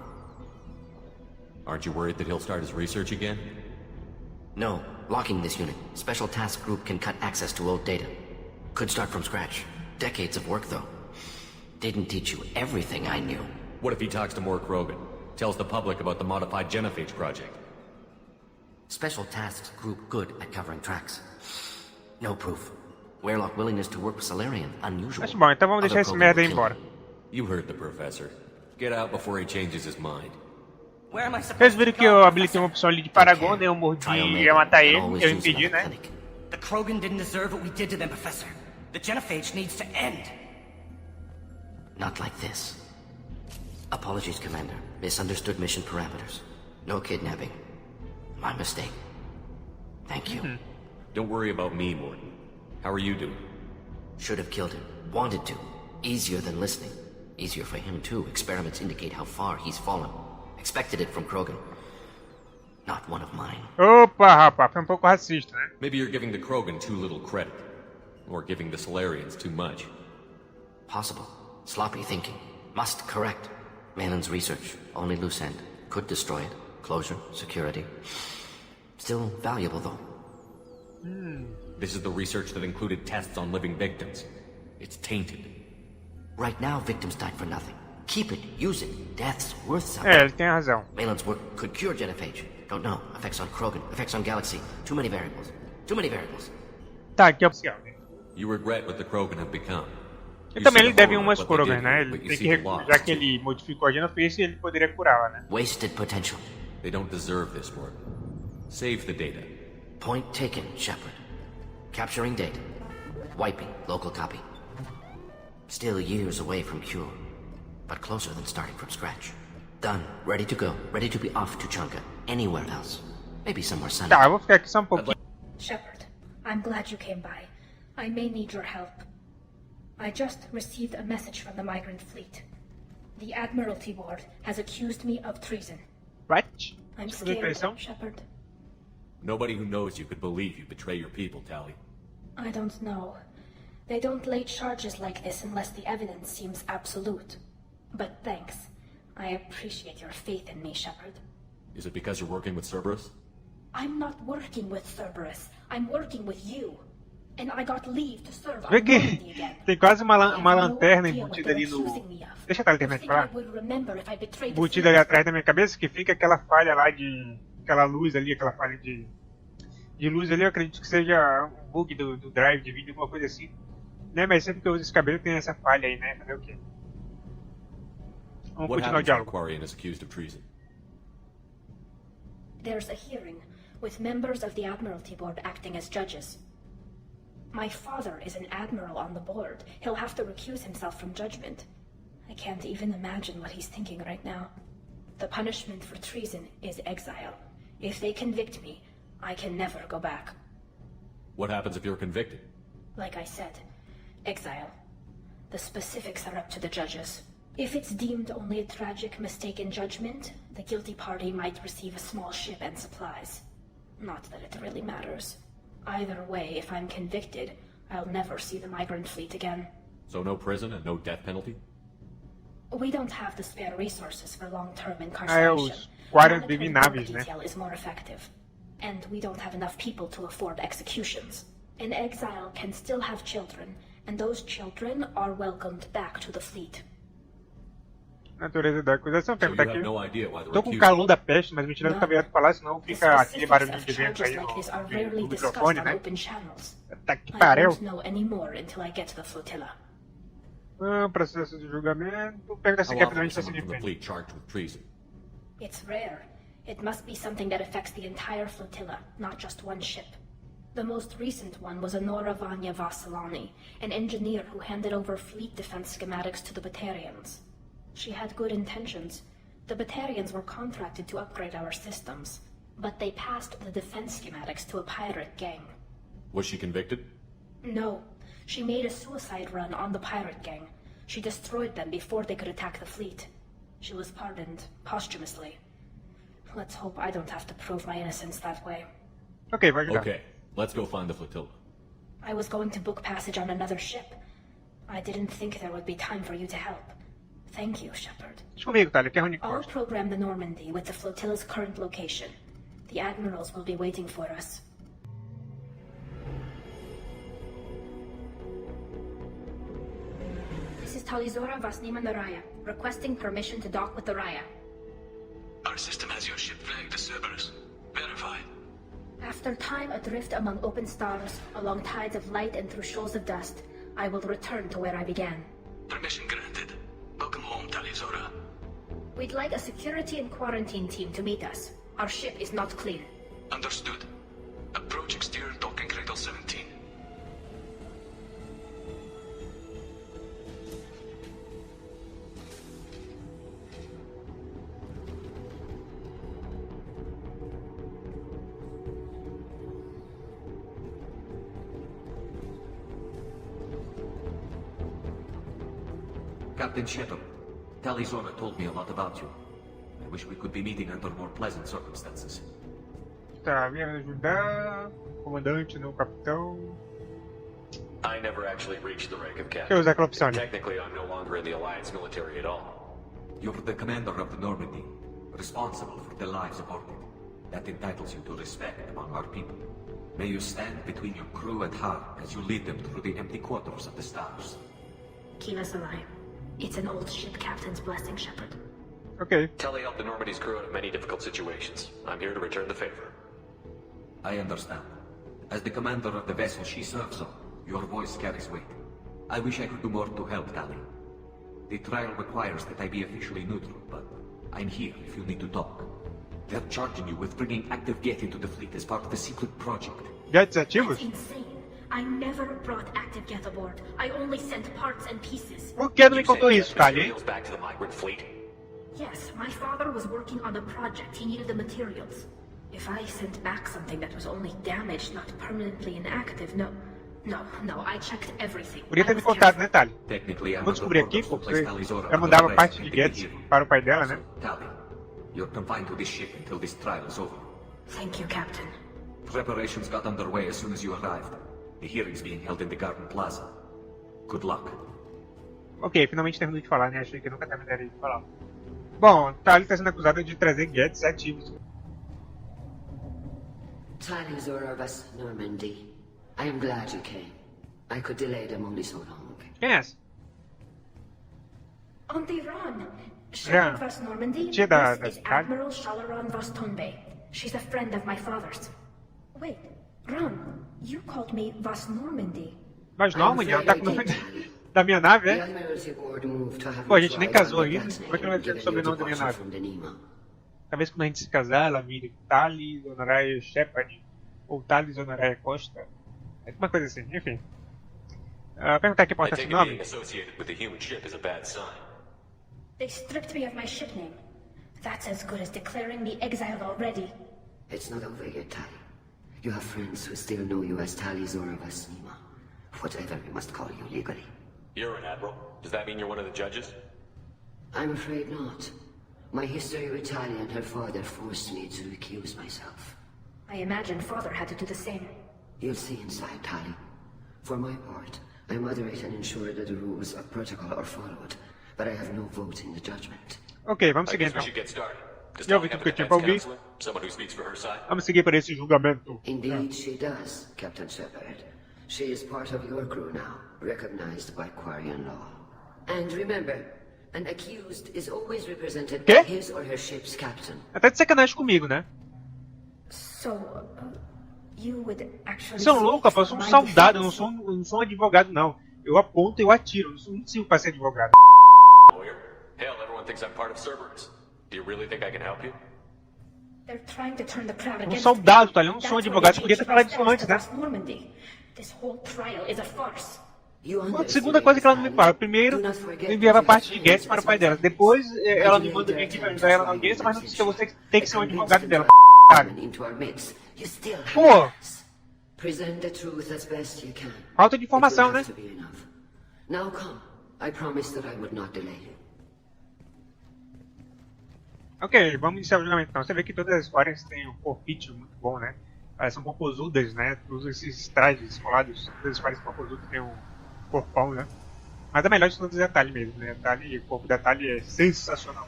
Aren't you worried that he'll start his research again? No. Locking this unit. Special task group can cut access to old data. Could start from scratch. Decades of work, though. Didn't teach you everything I knew. What if he talks to more Krogan? Tells the public about the modified genophage project? Special tasks group good at covering tracks. No proof. Werelock willingness to work with Salarian, unusual. Mas bom, então vamos deixar esse merda aí embora. You heard the professor. Get out before he changes his mind. Where am I supposed Vocês to viram que go, eu habilitei Professor? uma opção ali de Paragon, né? Eu mordi e ia matar ele, eu impedi, né? The Krogan didn't deserve what we did to them, Professor. The genophage needs to end. Not like this. Apologies, Commander. Misunderstood mission parameters. No kidnapping. My mistake. Thank you. Don't worry about me, Morden. How are you doing? Should have killed him. Wanted to. Easier than listening. Easier for him, too. Experiments indicate how far he's fallen. Expected it from Krogan. Not one of mine. Opa, rapaz, foi um pouco racista, né? Maybe you're giving the Krogan too little credit. Or giving the Solarians too much. Possible. Sloppy thinking. Must correct. Malin's research. Only loose end. Could destroy it. Closure. Security. Still valuable, though. This is the research that included tests on living victims. It's tainted. Right now, victims died for nothing. Keep it. Use it. Death's worth something. É, ele tem razão. Malin's work could cure genophage. Don't know. Effects on Krogan. Effects on Galaxy. Too many variables. Too many variables. Tá, aqui é oficial, né? You regret what the Krogan have become. E também ele deve horror umas of what they Krogan, did né? here, Ele but you tem see que, the loss, já que too. ele modificou a genoface, ele poderia curá-la, né? Wasted potential. They don't deserve this work. Save the data. Point taken, Shepard. Capturing data. Wiping local copy. Still years away from cure, but closer than starting from scratch. Done. Ready to go. Ready to be off to Chunka. Anywhere else. Maybe somewhere sunny. Tá, eu vou ficar aqui só um pouquinho. Shepard, I'm glad you came by. I may need your help. I just received a message from the migrant fleet. The Admiralty Board has accused me of treason. What? I'm Sob scared, traição? Shepard. Nobody who knows you could believe you betray your people, Tally. I don't know. They don't lay charges like this unless the evidence seems absolute. But thanks. I appreciate your faith in me, Shepard. Is it because you're working with Cerberus? I'm not working with Cerberus. I'm working with you. And I got leave to serve on Vê que Normandy again. tem quase uma I have no lanterna idea what embutida they're ali no... accusing me of. Deixa a Thalia The terminar de thing I falar. would remember if I betrayed the Embutida ali fleet. atrás da minha cabeça, que fica aquela falha lá de... Aquela luz ali, aquela falha de luz ali, eu acredito que seja um bug do drive de vídeo, alguma coisa assim. Né, mas sempre que eu uso esse cabelo tem essa falha aí, né? Fazer o quê? Vamos What continuar o happens when a diálogo. Quarian is accused of treason? There's a hearing with members of the Admiralty Board acting as judges. My father is an admiral on the board. He'll have to recuse himself from judgment. I can't even imagine what he's thinking right now. The punishment for treason is exile. If they convict me, I can never go back. What happens if you're convicted? Like I said, exile. The specifics are up to the judges. If it's deemed only a tragic mistake in judgment, the guilty party might receive a small ship and supplies. Not that it really matters. Either way, if I'm convicted, I'll never see the migrant fleet again. So no prison and no death penalty? We don't have the spare resources for long-term Ah, incarceration. os guardas Mandatory vivem em work naves, né? detail is more effective. And we don't have enough people to afford executions. An exile can still have children, and those children are welcomed back to the fleet. Natureza da acusação, So pergunta you have aqui. no idea why they're Tô com accusing calor da peste, mas me tirando Não. o cabelo pra falar, senão The fica aquele specifics barulhinho of de vento charges aí like this are no rarely discussed microfone, on né? open channels. Tá que I pariu. won't know any more until I get to the flotilla. Processo de julgamento. Pergunta se How quer often finalmente is vai someone seguir from the em frente. fleet charged with treason? It's rare. It must be something that affects the entire flotilla, not just one ship. The most recent one was Honora Vanya Vassilani, an engineer who handed over fleet defense schematics to the Batarians. She had good intentions. The Batarians were contracted to upgrade our systems, but they passed the defense schematics to a pirate gang. Was she convicted? No, she made a suicide run on the pirate gang. She destroyed them before they could attack the fleet. She was pardoned posthumously. Let's hope I don't have to prove my innocence that way. Ok, vai ajudar. Okay, let's go find the flotilla. I was going to book passage on another ship. I didn't think there would be time for you to help. Thank you, Shepard. Deixa comigo, Thalia, que é Rony I'll Costa. program the Normandy with the flotilla's current location. The admirals will be waiting for us. This is Talizora Vasnima Naraya, requesting permission to dock with the Raya. Our system has your ship flagged as Cerberus. Verified. After time adrift among open stars, along tides of light and through shoals of dust, I will return to where I began. Permission granted. Welcome home, Talizora. We'd like a security and quarantine team to meet us. Our ship is not clear. Understood. Approach exterior docking cradle 17. Captain Shepard, Talizora told me a lot about you. I wish we could be meeting under more pleasant circumstances. Tá, vem ajudar. Comandante, não capitão. I never actually reached the rank of Deixa eu usar aquela opção ali. Technically, I'm no longer in the Alliance military at all. You're the commander of the Normandy, responsible for the lives aborted. That entitles you to respect among our people. May you stand between your crew and her as you lead them through the empty quarters of the stars. Keep us alive. It's an old ship captain's blessing, Shepard. Ok. Telly helped the Normandy's crew out of many difficult situations. I'm here to return the favor. I understand. As the commander of the vessel she serves on, your voice carries weight. I wish I could do more to help, Tali. The trial requires that I be officially neutral, but I'm here if you need to talk. They're charging you with bringing active Geth into the fleet as part of a secret project. Geths ativos? That's insane. I never brought active Geth aboard. I only sent parts and pieces. Por que não me contou isso, Tali? Back to the migrant fleet. Yes, my father was working on the project. He needed the materials. If I sent back something that was only damaged, not permanently inactive, no, I checked everything. Podia ter me contado, né, Tali? Vou descobrir aqui, porque ela mandava parte de Geths para o pai dela, né? Tali, you're confined to this ship until this trial is over. Thank you, Captain. Preparations got underway as soon as you arrived. The hearing's being held in the Garden Plaza. Good luck. Ok, finalmente terminou de falar, né? Achei que eu nunca terminaria de falar. Bom, Tali está sendo acusada de trazer Geths ativos. Tali Zorovas, Normandy. I am glad you came. I could delay them only so long. Quem é essa? Auntie Ron. Já. Shepard Vas Normandy. Tia da This is Tali. Admiral Shalaron Vas Tonbe. She's a friend of my father's. Wait, Ron, you called me Vas Normandy. Mas Normandy, ela tá com o nome da minha nave, é? Pô, a gente nem casou ainda. Como é que ela vai ter o sobrenome da minha nave? Talvez quando a gente se casar, ela vire Tali Zonoraya Shepard ou Tali Zonoraya Costa. É uma coisa assim, enfim. Perguntar aqui pra esse nome. They stripped me of my ship name. That's as good as declaring me exiled already. It's not over yet, Tali. You have friends who still know you as Tali Zorovas Nima. Whatever we must call you legally. You're an admiral. Does that mean you're one of the judges? I'm afraid not. My history with Tali and her father forced me to recuse myself. I imagine father had to do the same. You'll see inside, Tali. For my part, I moderate and ensure that the rules of protocol are followed, but I have no vote in the judgment. Ok, vamos seguir então. Já ouvi tudo que eu tinha pra ouvir. Vamos seguir para esse julgamento. Indeed, she does, Captain Shepard. She is part of your crew now, recognized by Quarian law. And remember, an accused is always represented by his or her ship's captain. Até de sacanagem comigo, né? So, you would actually... São loucos, rapaz. Eu sou um soldado, eu não sou um advogado, não. Eu aponto e eu atiro. Eu não sou muito simples para ser advogado. Hell, everyone thinks I'm part of Cerberus. Do you really think I can help you? They're trying to turn the crowd against soldado, tá? Eu não sou advogado. Você podia ter falado disso antes, né? This whole trial is a farce. A segunda coisa que ela não me fala. Primeiro, eu enviava parte de Geths para o pai dela. Depois, ela me manda vir aqui para ajudar ela na audiência, mas não disse que você tem que ser um advogado dela. Pô! Falta de informação, né? Now come. I promised that I would not delay you. Ok, vamos iniciar o julgamento então. Você vê que todas as histórias têm um forfeit muito bom, né? Elas são popozudas, né? Todos esses trajes colados, todas as histórias popozudas têm um corpão, né? Mas a melhor de todas é a Tali mesmo, né? O corpo da Tali é sensacional.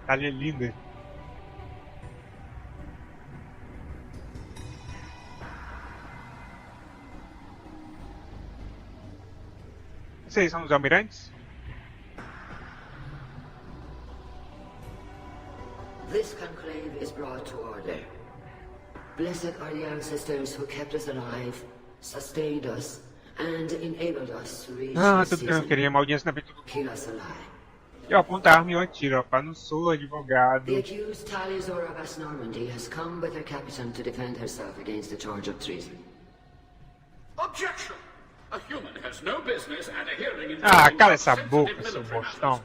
A Tali é linda. Vocês são os almirantes? This conclave is brought to order. Blessed are the ancestors who kept us alive, sustained us, and enabled us to reach tudo que eu queria, uma audiência na frente do kill us alive. Eu aponto a arma e eu atiro, rapaz. Não sou advogado. The accused Tali Zorovas Normandy has come with her captain to defend herself against the charge of treason. Objection! A human has no business at a hearing in cala essa boca, seu bostão.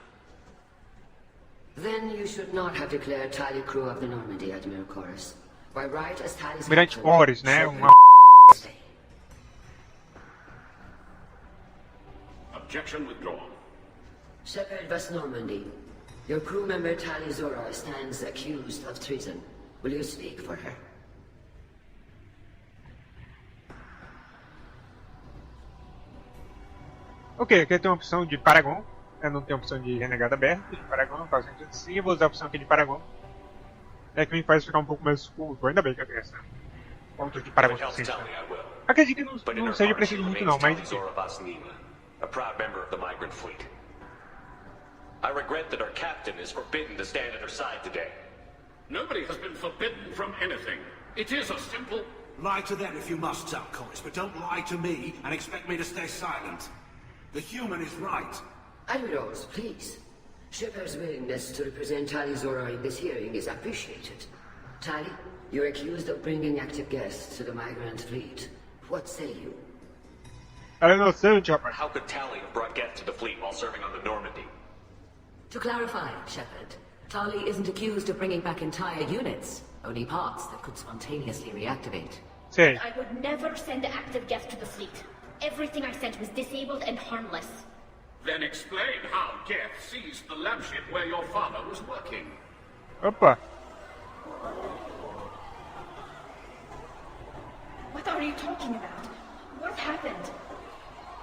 Then you should not have declared Tali crew of the Normandy, Admiral Chorus. By right as Tali's Almirante Morris, né? Objection withdrawn. Shepard Vas Normandy, your crew member Tali Zora stands accused of treason. Will you speak for her? Ok, aqui tem uma opção de Paragon. Eu não tenho opção de renegado aberto, de Paragon, faz sentido sim. Eu vou usar a opção aqui de Paragon. É que me faz ficar um pouco mais culto. Ainda bem que eu tenho essa ponto de Paragon suficiente. Acredito que não seja preciso muito não, mas enfim. A proud member of the migrant fleet. I regret that our captain is forbidden to stand at her side today. Nobody has been forbidden from anything. It is a simple Lie to them if you must, Zalcoris, but don't lie to me and expect me to stay silent. The human is right. Admirals, please. Shepard's willingness to represent Tali Zora in this hearing is appreciated. Tali, you're accused of bringing active guests to the migrant fleet. What say you? I don't know, sir, Chopper. How could Tali have brought guests to the fleet while serving on the Normandy? To clarify, Shepard, Tali isn't accused of bringing back entire units, only parts that could spontaneously reactivate. Say. I would never send active guests to the fleet. Everything I sent was disabled and harmless. Then explain how Geth seized the lampship where your father was working. Opa. What are you talking about? What happened?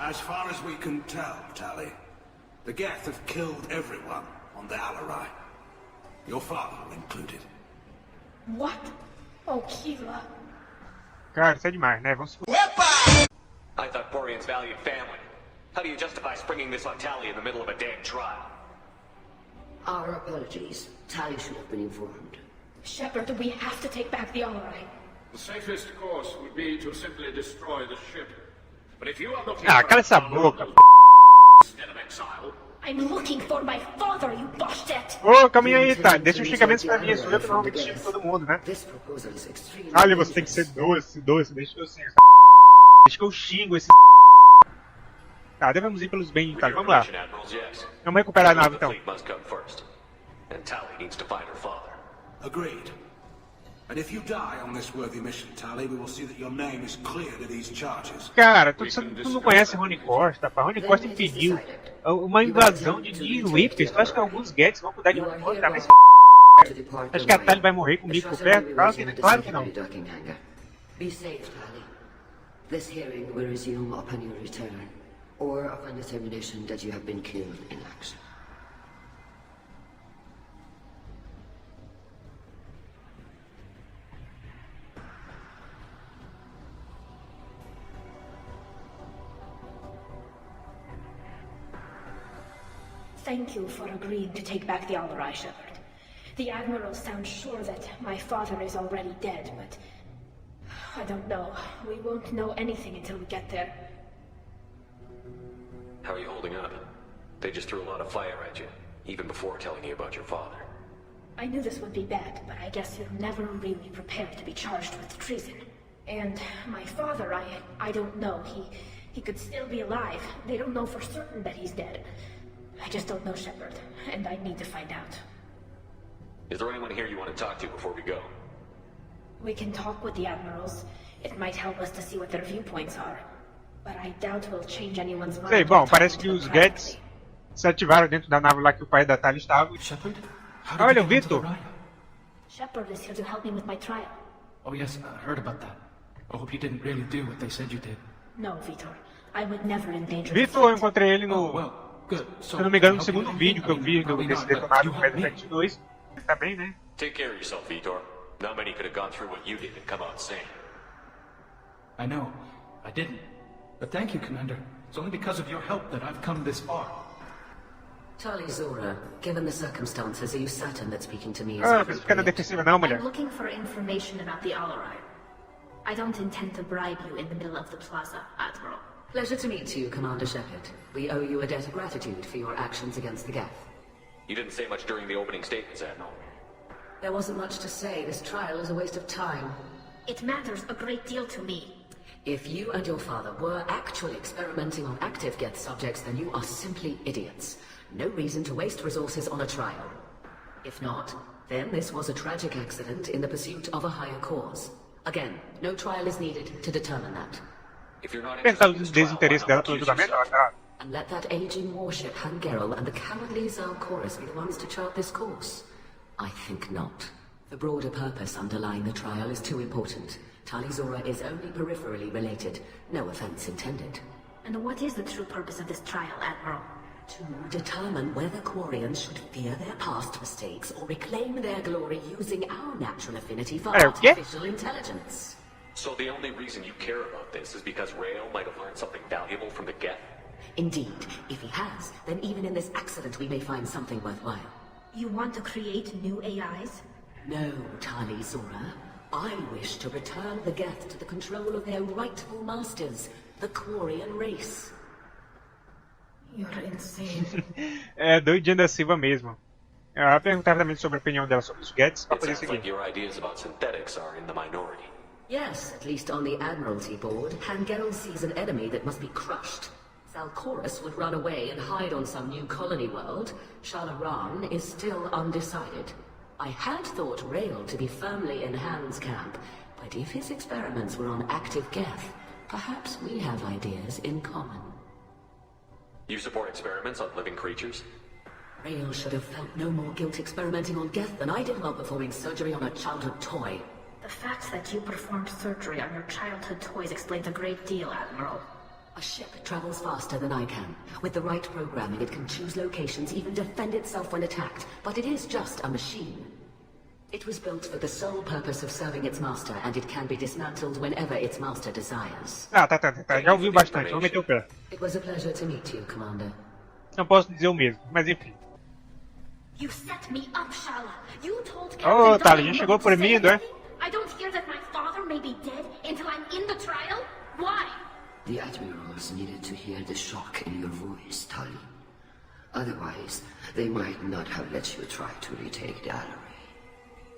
As far as we can tell, Tali, the Geth have killed everyone on the Alarai. Your father included. What? Oh, Kira. Cara, isso é demais, né? Vamos... I thought Borean's valued family. How do you justify springing this on Tali in the middle of a damn trial? Our apologies. Tali should have been informed. Shepard, we have to take back the Alarai. The safest course would be to simply destroy the ship. But if you are looking Ah, cala essa boca. instead of exile, I'm looking for my father, you bastet! Ô, calma aí, tá. Deixa os xingamentos pra mim, sou eu que normalmente xingo todo mundo, né? Olha, você tem que ser doce, deixa que eu xingo. Deixa que eu xingo esse. Tá, devemos ir pelos bens, tá? Vamos lá. Vamos recuperar a nave então. Agreed. And if you die on this worthy mission, Tali, we will see that your name is cleared of these charges. Cara, tu não conhece Rony Costa, pá. Rony Costa impediu uma invasão de Reapers. Tu acha que alguns Gets vão cuidar de Rony Costa? Cara, acho que a Tali vai morrer comigo por perto? Claro que não. Be safe, Tali. This hearing will resume upon your return, or upon determination that you have been killed in action. Thank you for agreeing to take back the Alarai, Shepard. The Admiral sounds sure that my father is already dead, but... I don't know. We won't know anything until we get there. How are you holding up? They just threw a lot of fire at you, even before telling you about your father. I knew this would be bad, but I guess you're never really prepared to be charged with treason. And my father, I don't know. He could still be alive. They don't know for certain that he's dead. I just don't know, Shepard, and I need to find out. Is there anyone here you want to talk to before we go? We can talk with the Admirals. It might help us to see what their viewpoints are. But I doubt we'll change anyone's mind. Sei, bom, parece que os Gets se ativaram dentro da nave lá que o pai da Tali estava. Shepard? Olha, o Victor. Shepard is here to help me with my trial. Oh yes, I heard about that. I hope you didn't really do what they said you did. No, Vitor. I would never endanger Victor, eu encontrei ele no... Se eu não me engano, no segundo vídeo que eu vi desse detonado com o Part 2. Tá bem, né? Take care of yourself, Vitor. Not many could have gone through what you did and come out sane. I know. I didn't. But thank you, Commander. It's only because of your help that I've come this far. Tali Zora, given the circumstances, are you certain that speaking to me is I'm looking for information about the Alarai. I don't intend to bribe you in the middle of the plaza, Admiral. Pleasure to meet you, Commander Shepard. We owe you a debt of gratitude for your actions against the Geth. You didn't say much during the opening statements, Admiral. There wasn't much to say. This trial is a waste of time. It matters a great deal to me. If you and your father were actually experimenting on active Geth subjects, then you are simply idiots. No reason to waste resources on a trial. If not, then this was a tragic accident in the pursuit of a higher cause. Again, no trial is needed to determine that. If you're not Pensar o desinteresse dela pelo julgamento, ela tá... And let that aging warship Hangerel and the cowardly Zalcoris be the ones to chart this course? I think not. The broader purpose underlying the trial is too important. Tali Zora is only peripherally related. No offense intended. And what is the true purpose of this trial, Admiral? To determine whether Quarians should fear their past mistakes or reclaim their glory using our natural affinity for artificial intelligence. So the only reason you care about this is because Rael might have learned something valuable from the Geth? Indeed. If he has, then even in this accident we may find something worthwhile. You want to create new AIs? No, Tali Zora. I wish to return the Geth to the control of their rightful masters, the Quarian race. You're insane. É doidinha da Silva mesmo. Ela perguntava também sobre a opinião dela sobre os Geths pra It poder sounds like seguir. your ideas about synthetics are in the minority. Yes, at least on the Admiralty board, Hangerel sees an enemy that must be crushed. Zalcorus would run away and hide on some new colony world. Shalaran is still undecided. I had thought Rael to be firmly in Han's camp, but if his experiments were on active Geth, perhaps we have ideas in common. You support experiments on living creatures? Rael should have felt no more guilt experimenting on Geth than I did while performing surgery on a childhood toy. The fact that you performed surgery on your childhood toys explains a great deal, Admiral. A ship travels faster than I can. With the right programming, it can choose locations, even defend itself when attacked. But it is just a machine. It was built for the sole purpose of serving its master, and it can be dismantled whenever its master desires. Tá. Já ouvi bastante, vou meter o pé. It was a pleasure to meet you, Commander. Não posso dizer o mesmo, mas enfim. You set me up, Shala. You told Oh, Captain Tali, Dolan já chegou not to por say mim, não é? anything? I don't hear that my father may be dead until I'm in the trial? Why? The Admirals needed to hear the shock in your voice, Tali. Otherwise, they might not have let you try to retake the Allery.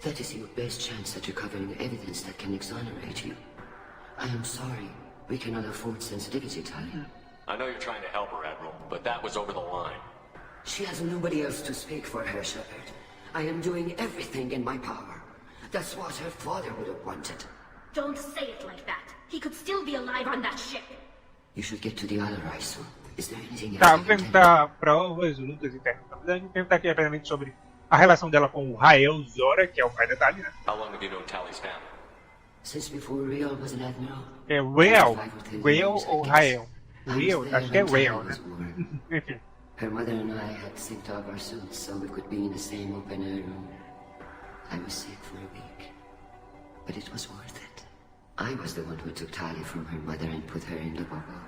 That is your best chance at recovering evidence that can exonerate you. I am sorry. We cannot afford sensitivity, Tali. I know you're trying to help her, Admiral, but that was over the line. She has nobody else to speak for her, Shepard. I am doing everything in my power. That's what her father would have wanted. Don't say it like that. He could still be alive on that ship. You should get to the Allery soon. Is there anything else Tá, I vou can tell perguntar pra os lutas internas. Na verdade, vou perguntar aqui rapidamente sobre a relação dela com o Rael Zora, que é o pai da Tali, né? How long have you known Tally's family? Since before Rael was an admiral. É Rael ou Rael? Rael, acho que é Rael, né? Enfim. Her mother and I had synced up our suits so we could be in the same open air room. I was sick for a week, but it was worth it. I was the one who took Tali from her mother and put her in the bubble.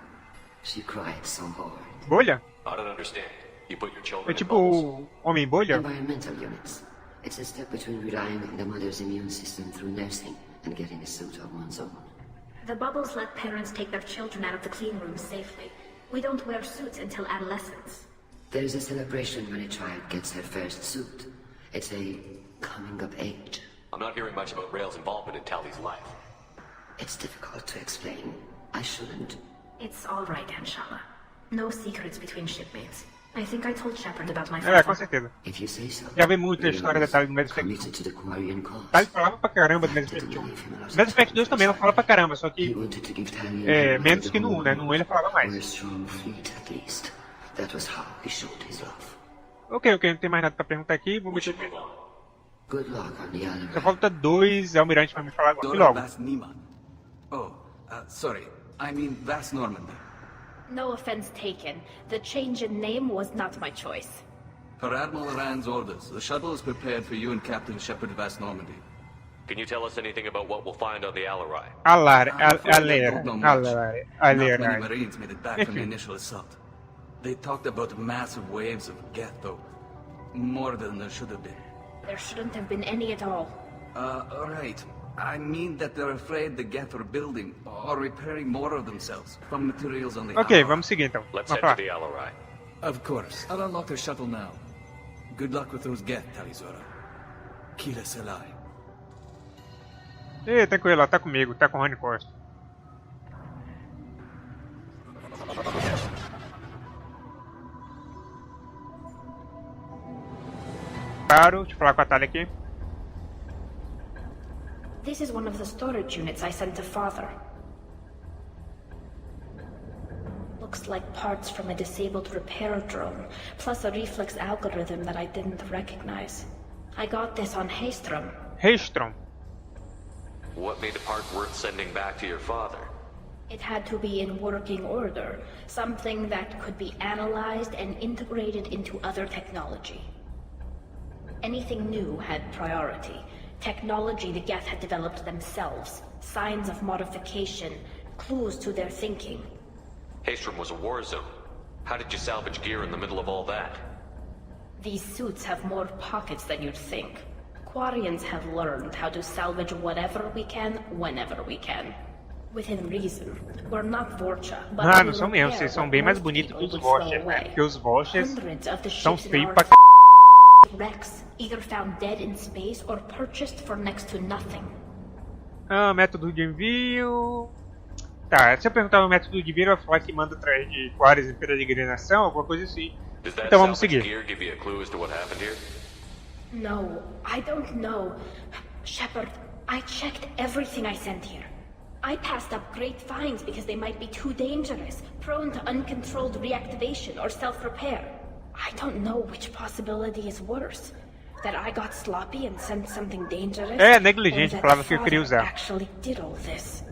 She cried so hard. Bolha? I don't understand. You put your children É in tipo bubbles? Homem Bolha? Environmental units. It's a step between relying on the mother's immune system through nursing and getting a suit of one's own. The bubbles let parents take their children out of the clean rooms safely. We don't wear suits until adolescence. There's a celebration when a child gets her first suit. It's a coming of age. I'm not hearing much about Rael's involvement in Tally's life. It's difficult to explain. I shouldn't. It's all right, Anshala. No secrets between shipmates. I think I told Shepard about my É, com father. certeza. If you say so. Já vi muita história da Tali no Mass Effect. Committed to the Quarian cause. Tali falava pra caramba do Mass Effect 1. Mass Effect 2 também ela fala pra caramba, só que menos que no 1, né? No 1 ele falava mais. Or a strong fleet, at least. That was how he showed his love. Ok, não tem mais nada pra perguntar aqui. Vou meter... Good luck on the Allery. Só falta 2 almirantes pra me falar agora. E logo. Vas Nima. Oh, sorry. I mean Vas Normandy. No offense taken. The change in name was not my choice. Per Admiral Rand's orders, the shuttle is prepared for you and Captain Shepard Vas Normandy. Can you tell us anything about what we'll find on the Allery? Not many Marines made it back from the initial assault. They talked about massive waves of Geth, though. More than there should have been. There shouldn't have been any at all. Right. I mean that they're afraid the Geth are building or repairing more of themselves from materials on the Ok, vamos seguir então. Let's Vamos head lá. to the Allery. Of course. I'll unlock the shuttle now. Good luck with those Geth, Talizora. Kira Selai. Ih, tranquilo, ela tá comigo, tá com o Rony Costa. Claro, deixa eu falar com a Tali aqui. This is one of the storage units I sent to Father. Looks like parts from a disabled repair drone, plus a reflex algorithm that I didn't recognize. I got this on Haystrom. Haystrom? What made the part worth sending back to your father? It had to be in working order, something that could be analyzed and integrated into other technology. Anything new had priority. Technology the Geth had developed themselves, signs of modification, clues to their thinking. Haystrom was a war zone. How did you salvage gear in the middle of all that? These suits have more pockets than you'd think. Quarians have learned how to salvage whatever we can, whenever we can. Within reason. We're not Vorcha, but Ah, não são mesmo, vocês são bem mais bonitos que os Voshers, né? Porque os Voshers são feios pra c... Rex, either found dead in space or purchased for next to nothing. Ah, método de envio... Tá, se eu perguntar o método de envio, eu vou falar que manda atrás de Quarians em peregrinação, alguma coisa assim. Então vamos seguir. No, I don't know. Shepard, I checked everything I sent here. I passed up great finds because they might be too dangerous, prone to uncontrolled reactivation or self-repair. I don't know which possibility is worse. That I got sloppy and sent something dangerous, é negligente, palavra que eu queria usar. Actually did all this.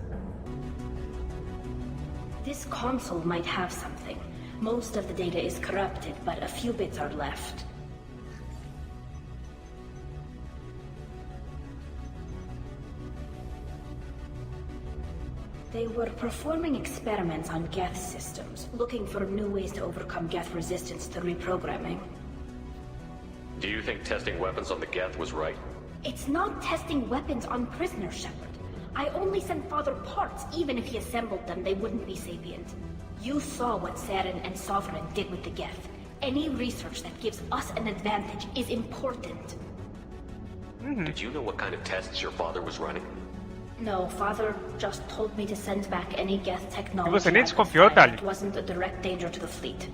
This console might have something. Most of the data is corrupted, but a few bits are left. They were performing experiments on Geth systems, looking for new ways to overcome Geth resistance to reprogramming. Do you think testing weapons on the Geth was right? It's not testing weapons on prisoners, Shepard. I only sent Father parts. Even if he assembled them, they wouldn't be sapient. You saw what Saren and Sovereign did with the Geth. Any research that gives us an advantage is important. Did you know what kind of tests your father was running? No, Father just told me to send back any Geth technology. Você nem desconfiou, Tali? It wasn't a direct danger to the fleet.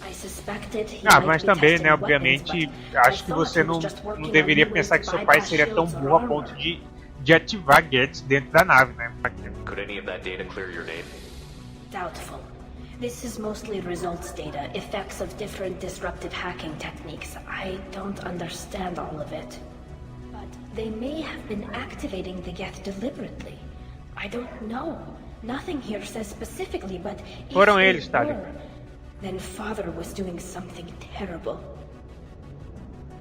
I suspected he mas também, né, obviamente, acho que você não deveria pensar que seu pai seria tão burro a ponto de ativar Geths dentro da nave, né? Could any of that data clear your name? Doubtful. This is mostly results data, effects of different disruptive hacking techniques. I don't understand all of it. But they may have been activating the Geth deliberately. I don't know. Nothing here says specifically, but Foram eles, Tali. Then Father was doing something terrible.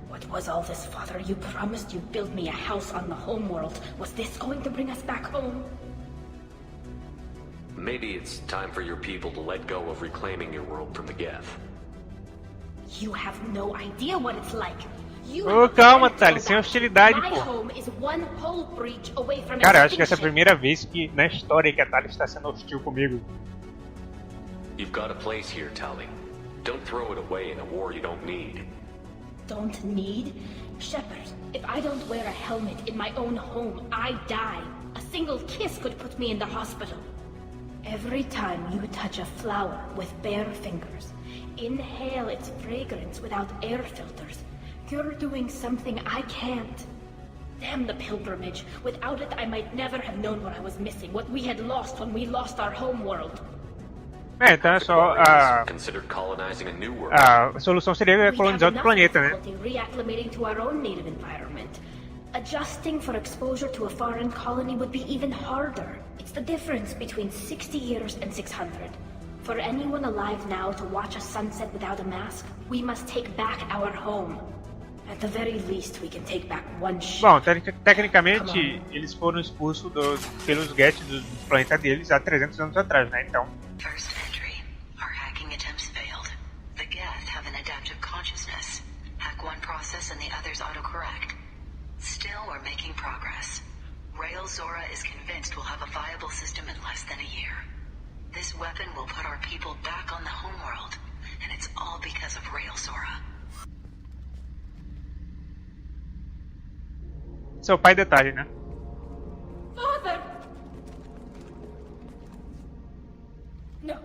What was all this, Father? You promised you'd build me a house on the homeworld. Was this going to bring us back home? Maybe it's time for your people to let go of reclaiming your world from the Geth. You have no idea what it's like. Oh, calma, Tali, sem hostilidade, pô. Cara, acho que essa é a primeira vez que na história que a Tali está sendo hostil comigo. You've got a place here, Tali. Don't throw it away in a war you don't need. Don't need? Shepard, if I don't wear a helmet in my own home, I die. A single kiss could put me in the hospital. Every time you touch a flower with bare fingers, inhale its fragrance without air filters, you're doing something I can't. Damn the pilgrimage. Without it, I might never have known what I was missing, what we had lost when we lost our home world. Então é só a solução seria colonizar outro planeta, né? Reacclimating to our own native environment. Adjusting for exposure to a foreign colony would be even harder. It's the difference between 60 years and 600. For anyone alive now to watch a sunset without a mask, we must take back our home. At the very least, we can take back one ship. Bom, tecnicamente eles foram expulsos pelos Geth do planeta deles há 300 anos atrás, né? Então. First entry. Our hacking attempts failed. The Geth have an adaptive consciousness. Hack one process and the others autocorrect. Still, we're making progress. Rail Zora is convinced we'll have a viable system in less than a year. This weapon will put our people back on the homeworld, and it's all because of Rail Zora. Seu pai detalhe, né? Father! No.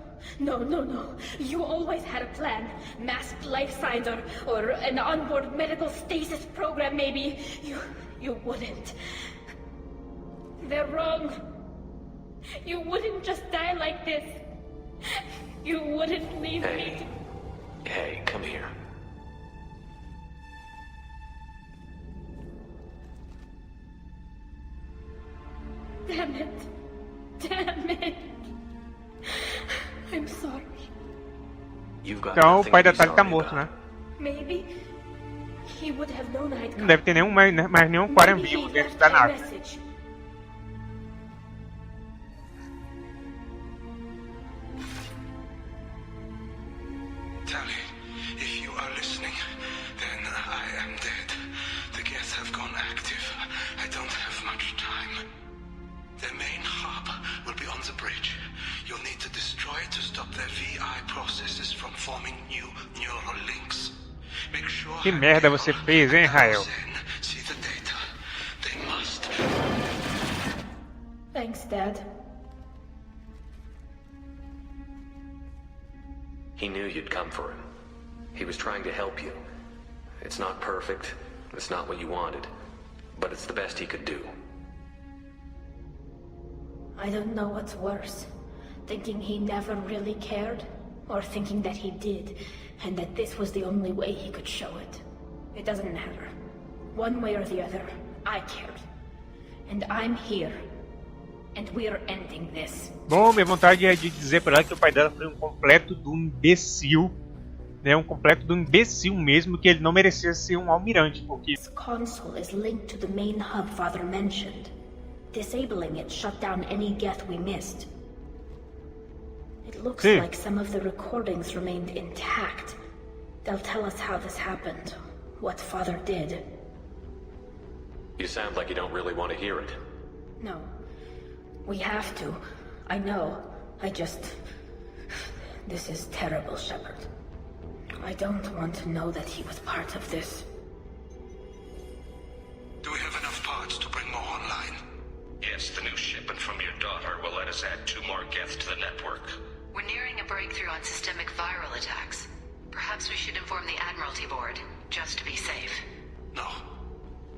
You always had a plan. Masked life signs or an onboard medical stasis program maybe. You wouldn't. They're wrong. You wouldn't just die like this. You wouldn't leave me. Hey, come here. Damn it. I'm sorry. Então o pai da Tali tá morto, né? Maybe he would have known I'd come. Não deve ter mais nenhum Quarian vivo dentro da nave. Tali, if you are listening, then I am dead. The Geth have gone active. I don't have much time. Their main hub will be on the bridge. You'll need to destroy it to stop their VI processes from forming new neural links. Make sure Que merda você fez, hein, Rael? see the data. They must. Thanks, Dad. He knew you'd come for him. He was trying to help you. It's not perfect. It's not what you wanted. But it's the best he could do. I don't know what's worse. Thinking he never really cared, or thinking that he did, and that this was the only way he could show it. It doesn't matter. One way or the other, I cared. And I'm here. And we're ending this. Bom, minha vontade é de dizer pra ela que o pai dela foi um completo do imbecil. Né? Um completo do imbecil mesmo, que ele não merecia ser um almirante, porque... This console is linked to the main hub Father mentioned. Disabling it shut down any Geth we missed. It looks like some of the recordings remained intact. They'll tell us how this happened, what Father did. You sound like you don't really want to hear it. No. We have to. I know. This is terrible, Shepard. I don't want to know that he was part of this. Do we have enough parts to bring more online? Yes, the new shipment from your daughter will let us add 2 more Geth to the network. We're nearing a breakthrough on systemic viral attacks. Perhaps we should inform the Admiralty Board, just to be safe. No.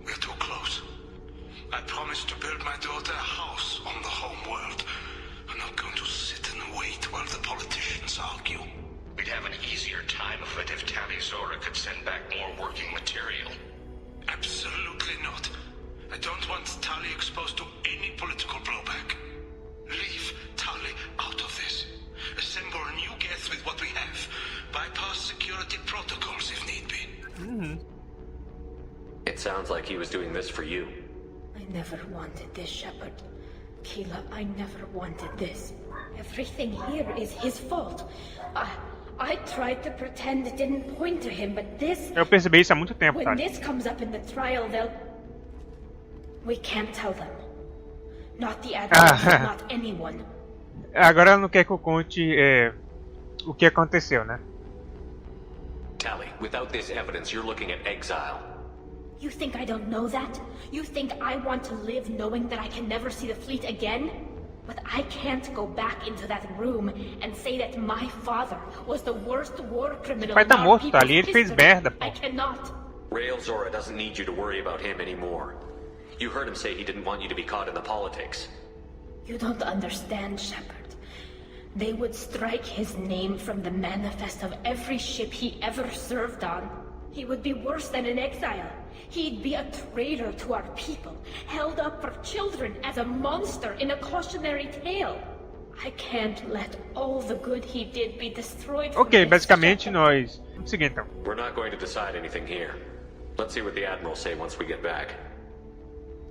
We're too close. I promised to build my daughter a house on the home world. I'm not going to sit and wait while the politicians argue. We'd have an easier time of it if Tali Zora could send back more working material. Absolutely not. I don't want Tali exposed to any political blowback. Leave Tali out of this. Assemble a new Geth with what we have. Bypass security protocols if need be. It sounds like he was doing this for you. I never wanted this, Shepard. Keela, I never wanted this. Everything here is his fault. I tried to pretend it didn't point to him, but this... Eu percebi isso há muito tempo, When this comes up in the trial, they'll... We can't tell them. Not the Admiralty, not anyone. Agora ela não quer que eu conte o que aconteceu, né? Tali, without this evidence, you're looking at exile. You think I don't know that? You think I want to live knowing that I can never see the fleet again? But I can't go back into that room and say that my father was the worst war criminal in our people's history. I cannot. Rael Zora doesn't need you to worry about him anymore. You heard him say he didn't want you to be caught in the politics. You don't understand, Shepard. They would strike his name from the manifest of every ship he ever served on. He would be worse than an exile. He'd be a traitor to our people, held up for children as a monster in a cautionary tale. I can't let all the good he did be destroyed. Ok, basicamente nós... Vamos seguir então. We're not going to decide anything here. Let's see what the Admiral say once we get back.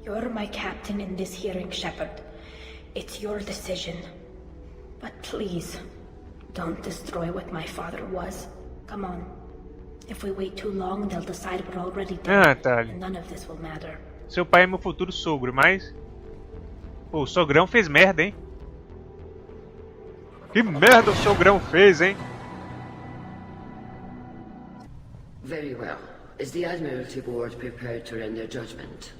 You're my captain in this hearing, Shepard. It's your decision. But please, don't destroy what my father was. Come on. If we wait too long, they'll decide we're already dead, and none of this will matter. Seu pai é meu futuro sogro, mas... Pô, o sogrão fez merda, hein? Que merda o sogrão fez, hein? Very well. Is the Admiralty Board prepared to render judgment?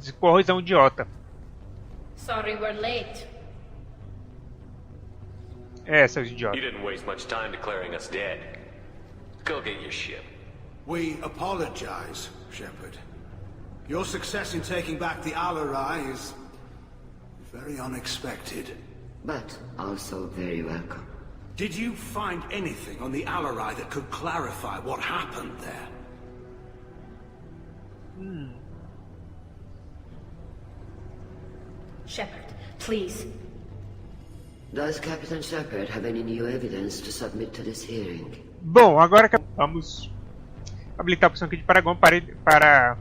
Esse porra é um idiota. Sorry we're late. Seus idiotas. You didn't waste much time declaring us dead. Go get your ship. We apologize, Shepard. Your success in taking back the Alarai is very unexpected. But also very welcome. Did you find anything on the Alarai that could clarify what happened there? Shepard, please. Does Captain Shepard have any new evidence to submit to this hearing? Bom, agora vamos habilitar a opção aqui de Paragon para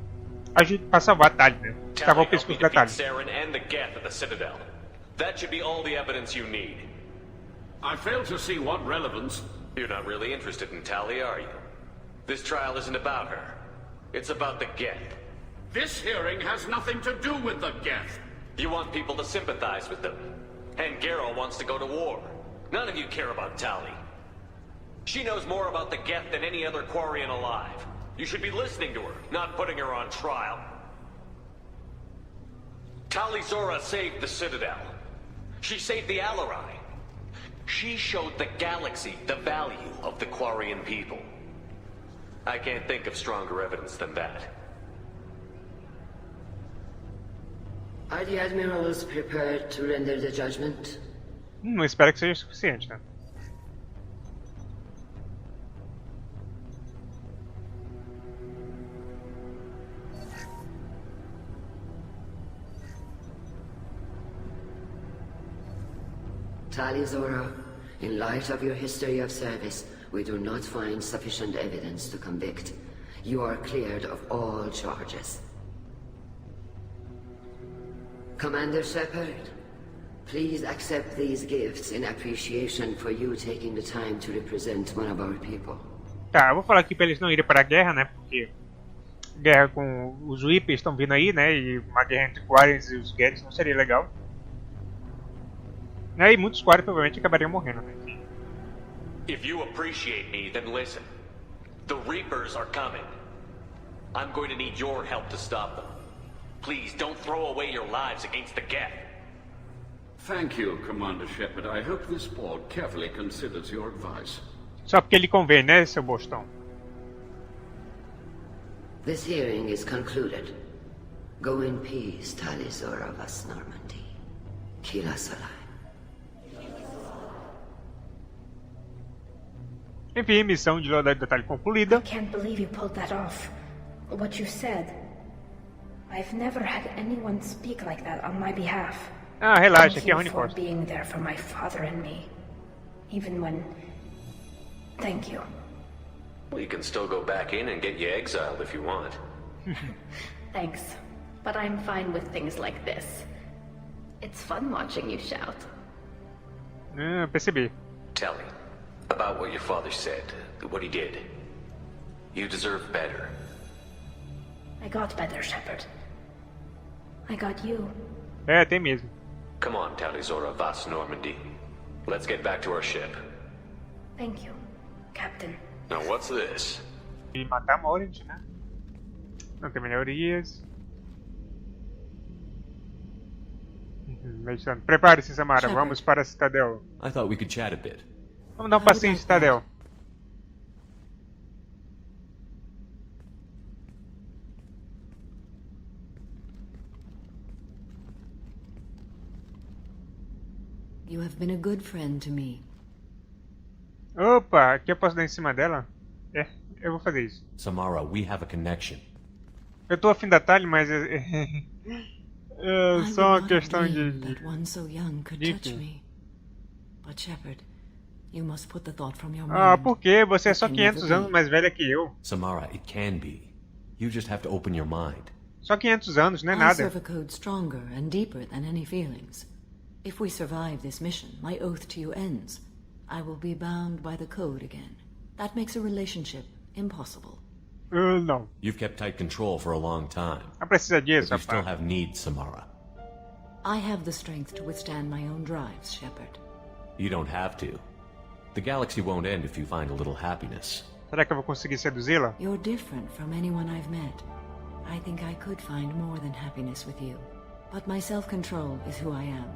salvar a Tali, né? Salvar o pescoço da Tali. And the Geth at the Citadel. That should be all the evidence you need. I fail to see what relevance. You're not really interested in Tali, are you? This trial isn't about her. It's about the Geth. This hearing has nothing to do with the Geth. You want people to sympathize with them. And Garrow wants to go to war. None of you care about Tali. She knows more about the Geth than any other Quarian alive. You should be listening to her, not putting her on trial. Tali Zora saved the Citadel. She saved the Alarai. She showed the galaxy the value of the Quarian people. I can't think of stronger evidence than that. Are the admirals prepared to render the judgment? Não espero que seja suficiente, né? Tali Zora, in light of your history of service, we do not find sufficient evidence to convict. You are cleared of all charges. Commander Shepard, please accept these gifts in appreciation for you taking the time to represent one of our people. Tá, eu vou falar aqui pra eles não irem para a guerra, né? Porque guerra com os Whippers estão vindo aí, né? E uma guerra entre Quarians e os Geths não seria legal. E muitos Quarians provavelmente acabariam morrendo, né? If you appreciate me, then listen. The Reapers are coming. I'm going to need your help to stop them. Please don't throw away your lives against the Geth. Thank you, Commander Shepard. I hope this board carefully considers your advice. Só porque ele convém, né, seu bostão? This hearing is concluded. Go in peace, Tali Zora Vas Normandy. Kila Salai. Enfim, missão de loyalidade da Tali concluída. I can't believe you pulled that off. What you said. I've never had anyone speak like that on my behalf. Ah, relaxa, Thank aqui é you Rony for Costa. being there for my father and me. Even when... Thank you. Well, you can still go back in and get you exiled if you want. Thanks. But I'm fine with things like this. It's fun watching you shout. Percebi. Tell me about what your father said, what he did. You deserve better. I got better, Shepard. I got you. É, tem mesmo. Come on, Tali Zora Vas Normandy. Let's get back to our ship. Thank you, Captain. Now what's this? E matar Morint, né? Não tem melhorias. Meditando. Prepare-se, Samara. Vamos para a Citadel. I thought we could chat a bit. Vamos dar um passeio em Citadel. You have been a good friend to me. Opa, aqui eu posso dar em cima dela? É, eu vou fazer isso. Samara, we have a connection. Eu tô afim da Tali, mas é só uma questão de... That one so young could touch me. But Shepard, you must put the thought from your mind. Ah, por quê? Você é só 500 anos mais velha que eu. Samara, it can be. You just have to open your mind. Só 500 anos, não é I nada. serve a code stronger and deeper than any feelings. If we survive this mission, my oath to you ends. I will be bound by the code again. That makes a relationship impossible. Não. You've kept tight control for a long time. Não precisa disso, but you still have needs, Samara. I have the strength to withstand my own drives, Shepard. You don't have to. The galaxy won't end if you find a little happiness. Será que eu vou conseguir seduzi-la? You're different from anyone I've met. I think I could find more than happiness with you. But my self-control is who I am.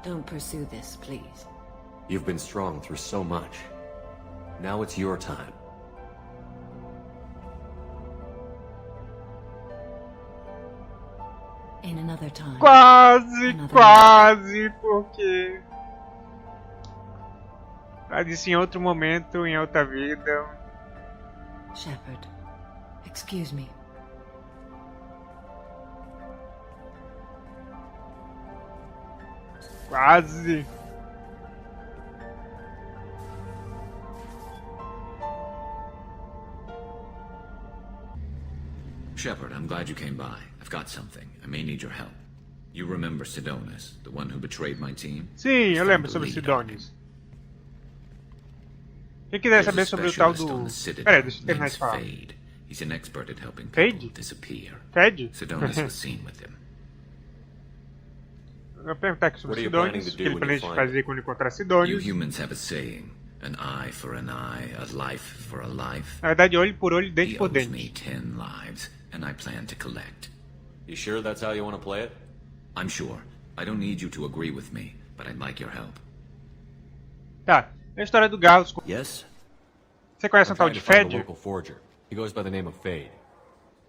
Don't pursue this, please. You've been strong through so much. Now it's your time. In another time. Quase, porque... Ela disse em outro momento, em outra vida. Shepard, excuse me. Quase. Shepard, I'm glad you came by. I've got something. I may need your help. You remember Sidonis, the one who betrayed my team? Sim, eu lembro sobre Sidonis. Quem quiser saber sobre o tal do... Peraí, deixa eu terminar de falar. He's an expert at helping Fade? people disappear. Fade? Sidonis was seen with him. Eu vou perguntar aqui sobre What are you planning Sidonis, to o que do ele when you planeja find fazer quando encontrar You Sidonis. humans have a saying. An eye for an eye, a life for a life. Na verdade, olho por olho, dente He por owes dente. me 10 lives, and I plan to collect. You sure that's how you want to play it? I'm sure. I don't need you to agree with me, but I'd like your help. Tá, é a história do Garrus. Yes. Você conhece I'm um tal trying de to find a Fed? local forger. He goes by the name of Fade.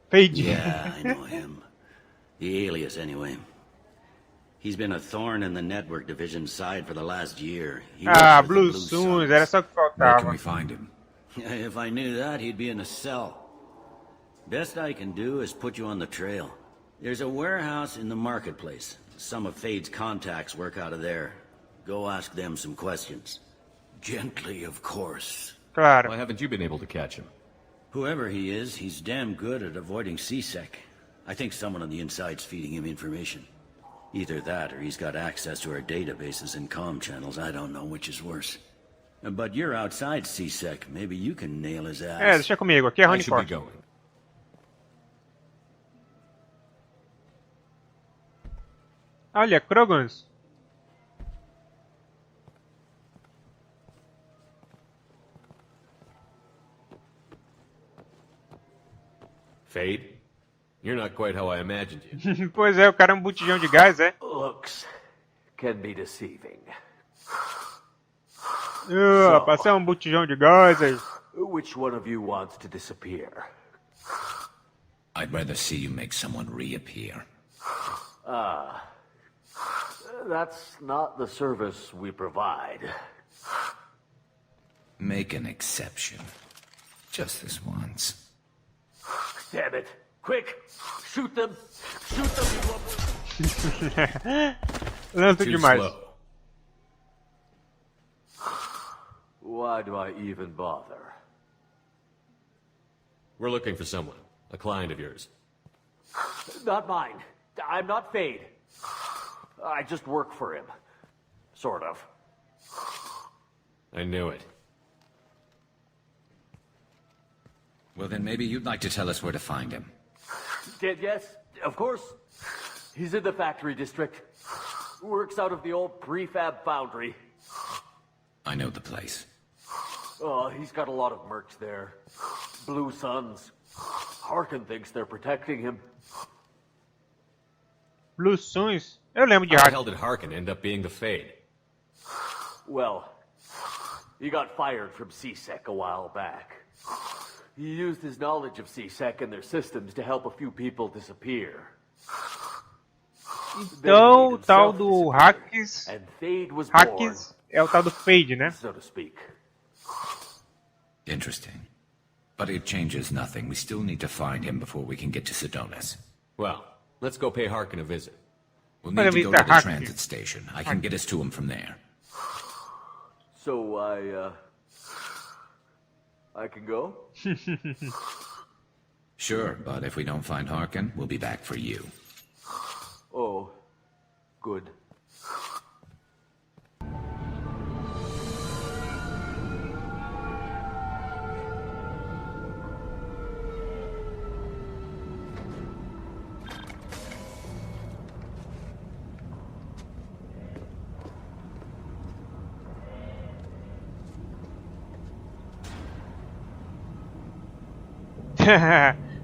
Fade. Yeah, I know him. The alias, anyway. He's been a thorn in the network division's side for the last year. He works Ah, with the Blue Blue Suns, era só o que Where can faltava. we find him? If I knew that, he'd be in a cell. Best I can do is put you on the trail. There's a warehouse in the marketplace. Some of Fade's contacts work out of there. Go ask them some questions. Gently, of course. Claro. Why haven't you been able to catch him? Whoever he is, he's damn good at avoiding C-Sec. I think someone on the inside's feeding him information. Either that, or he's got access to our databases and comm channels. I don't know which is worse. But you're outside C-Sec. Maybe you can nail his ass. É, deixa comigo. Aqui é I should be Honeyport. going. Olha, Krogans. Fade? You're not quite how I imagined you. Pois é, o cara é um botijão de gás, é? Looks can be deceiving. Rapaz, você é um botijão de gás aí. Which one of you wants to disappear? I'd rather see you make someone reappear. Ah, that's not the service we provide. Make an exception. Just this once. Damn it. Quick! Shoot them! Shoot them, you lovely... Lento Too demais. slow. Why do I even bother? We're looking for someone. A client of yours. Not mine. I'm not Fade. I just work for him. Sort of. I knew it. Well, then maybe you'd like to tell us where to find him. Yes, of course. He's in the factory district. Works out of the old prefab foundry. I know the place. Oh, he's got a lot of mercs there. Blue Suns. Harkin thinks they're protecting him. Blue Suns? Eu lembro de How the Harkin. hell did Harkin end up being the Fade? Well, he got fired from C-Sec a while back. He used his knowledge of C-Sec and their systems to help a few people disappear. Então, o tal do Hacks. And Fade was Hacks é o tal do Fade, né? so to speak. Interesting. But it changes nothing. We still need to find him before we can get to Sidonis. Well, let's go pay Harkin a visit. We'll need to go to the transit station. I can get us to him from there. So I can go? Sure, but if we don't find Harkin, we'll be back for you. Oh, good.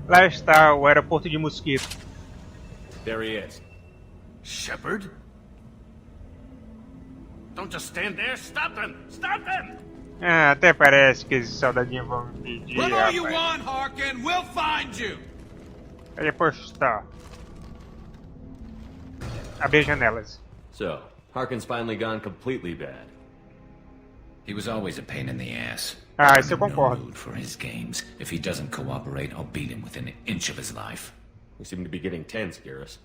Lá está o aeroporto de Mosquito. There he is. Shepard? Don't just stand there. Stop them! Stop them! Ah, até parece que esses soldadinhos vão me pedir. We're all you rapaz. want, Harkin. We'll find you. Aí depois está. Abrir janelas. So, Harkin's finally gone completely bad. He was always a pain in the ass. Ah, isso eu I'm in no concordo. mood for his games. If he doesn't cooperate, I'll beat him within an inch of his life. We seem to be getting tense, Garrus.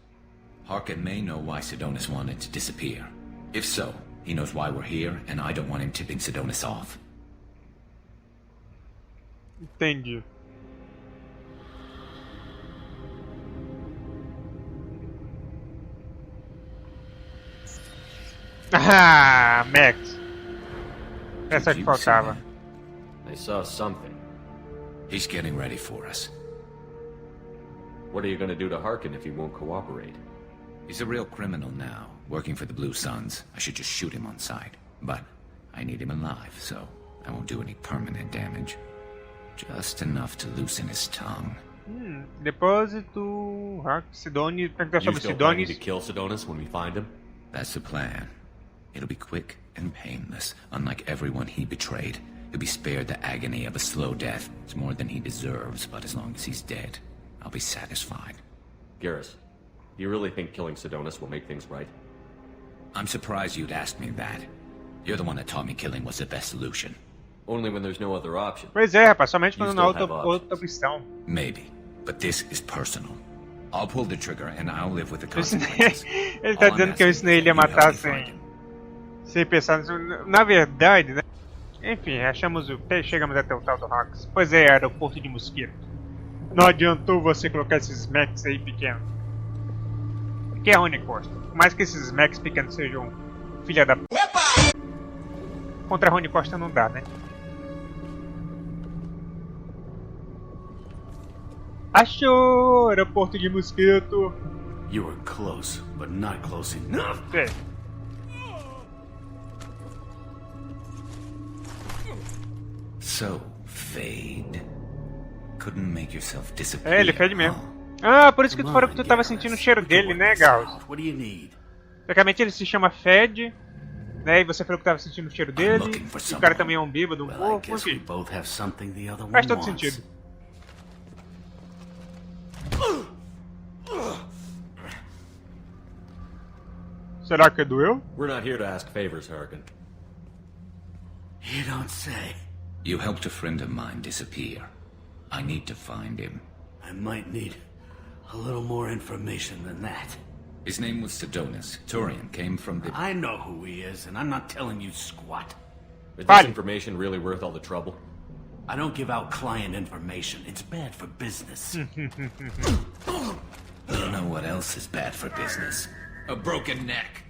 Harkin may know why Sidonis wanted to disappear. If so, he knows why we're here, and I don't want him tipping Sidonis off. Entendi. Ah, Max. Essa que faltava. I saw something. He's getting ready for us. What are you gonna do to Harkin if he won't cooperate? He's a real criminal now, working for the Blue Suns. I should just shoot him on sight. But I need him alive, so I won't do any permanent damage. Just enough to loosen his tongue. Depósito, Sidonis, perguntar You sobre still planning to Sidonis. kill Sidonis when we find him? That's the plan. It'll be quick and painless, unlike everyone he betrayed. He'll be spared the agony of a slow death. It's more than he deserves, but as long as he's dead, I'll be satisfied. Garrus, you really think killing Sidonis will make things right? I'm surprised you'd ask me that. You're the one that taught me killing was the best solution. Only when there's no other option. Pois é, rapaz, somente You quando não há still outra, have outra opção. Maybe, but this is personal. I'll pull the trigger and I'll live with the consequences. Ele tá dizendo que eu ensinei ele a matar sem pensar nisso. Na verdade, né? Enfim, chegamos até o tal do Hawks. Pois é, aeroporto de mosquito. Não adiantou você colocar esses mechs aí pequenos. Que é a Rony Costa. Por mais que esses mechs pequenos sejam filha da... Contra a Rony Costa não dá, né? Achou! Aeroporto de mosquito. You were close, but not close enough. É. So, Fade. Couldn't make yourself disappear. É, ele fede mesmo. Ah, por isso que tu falou que tu tava sentindo o cheiro dele, né, Gauss? What do you need? Tecnicamente ele se chama Fed, né? E você falou que tava sentindo o cheiro dele. E o cara também é um bêbado, um pouco, enfim. Both have something the other one Faz todo wants. sentido. Será que doeu? We're not here to ask favors, Harkin. You don't say. You helped a friend of mine disappear. I need to find him. I might need a little more information than that. His name was Sidonis. Turian came from the... I know who he is, and I'm not telling you squat. Is this information really worth all the trouble? I don't give out client information. It's bad for business. You know what else is bad for business? A broken neck.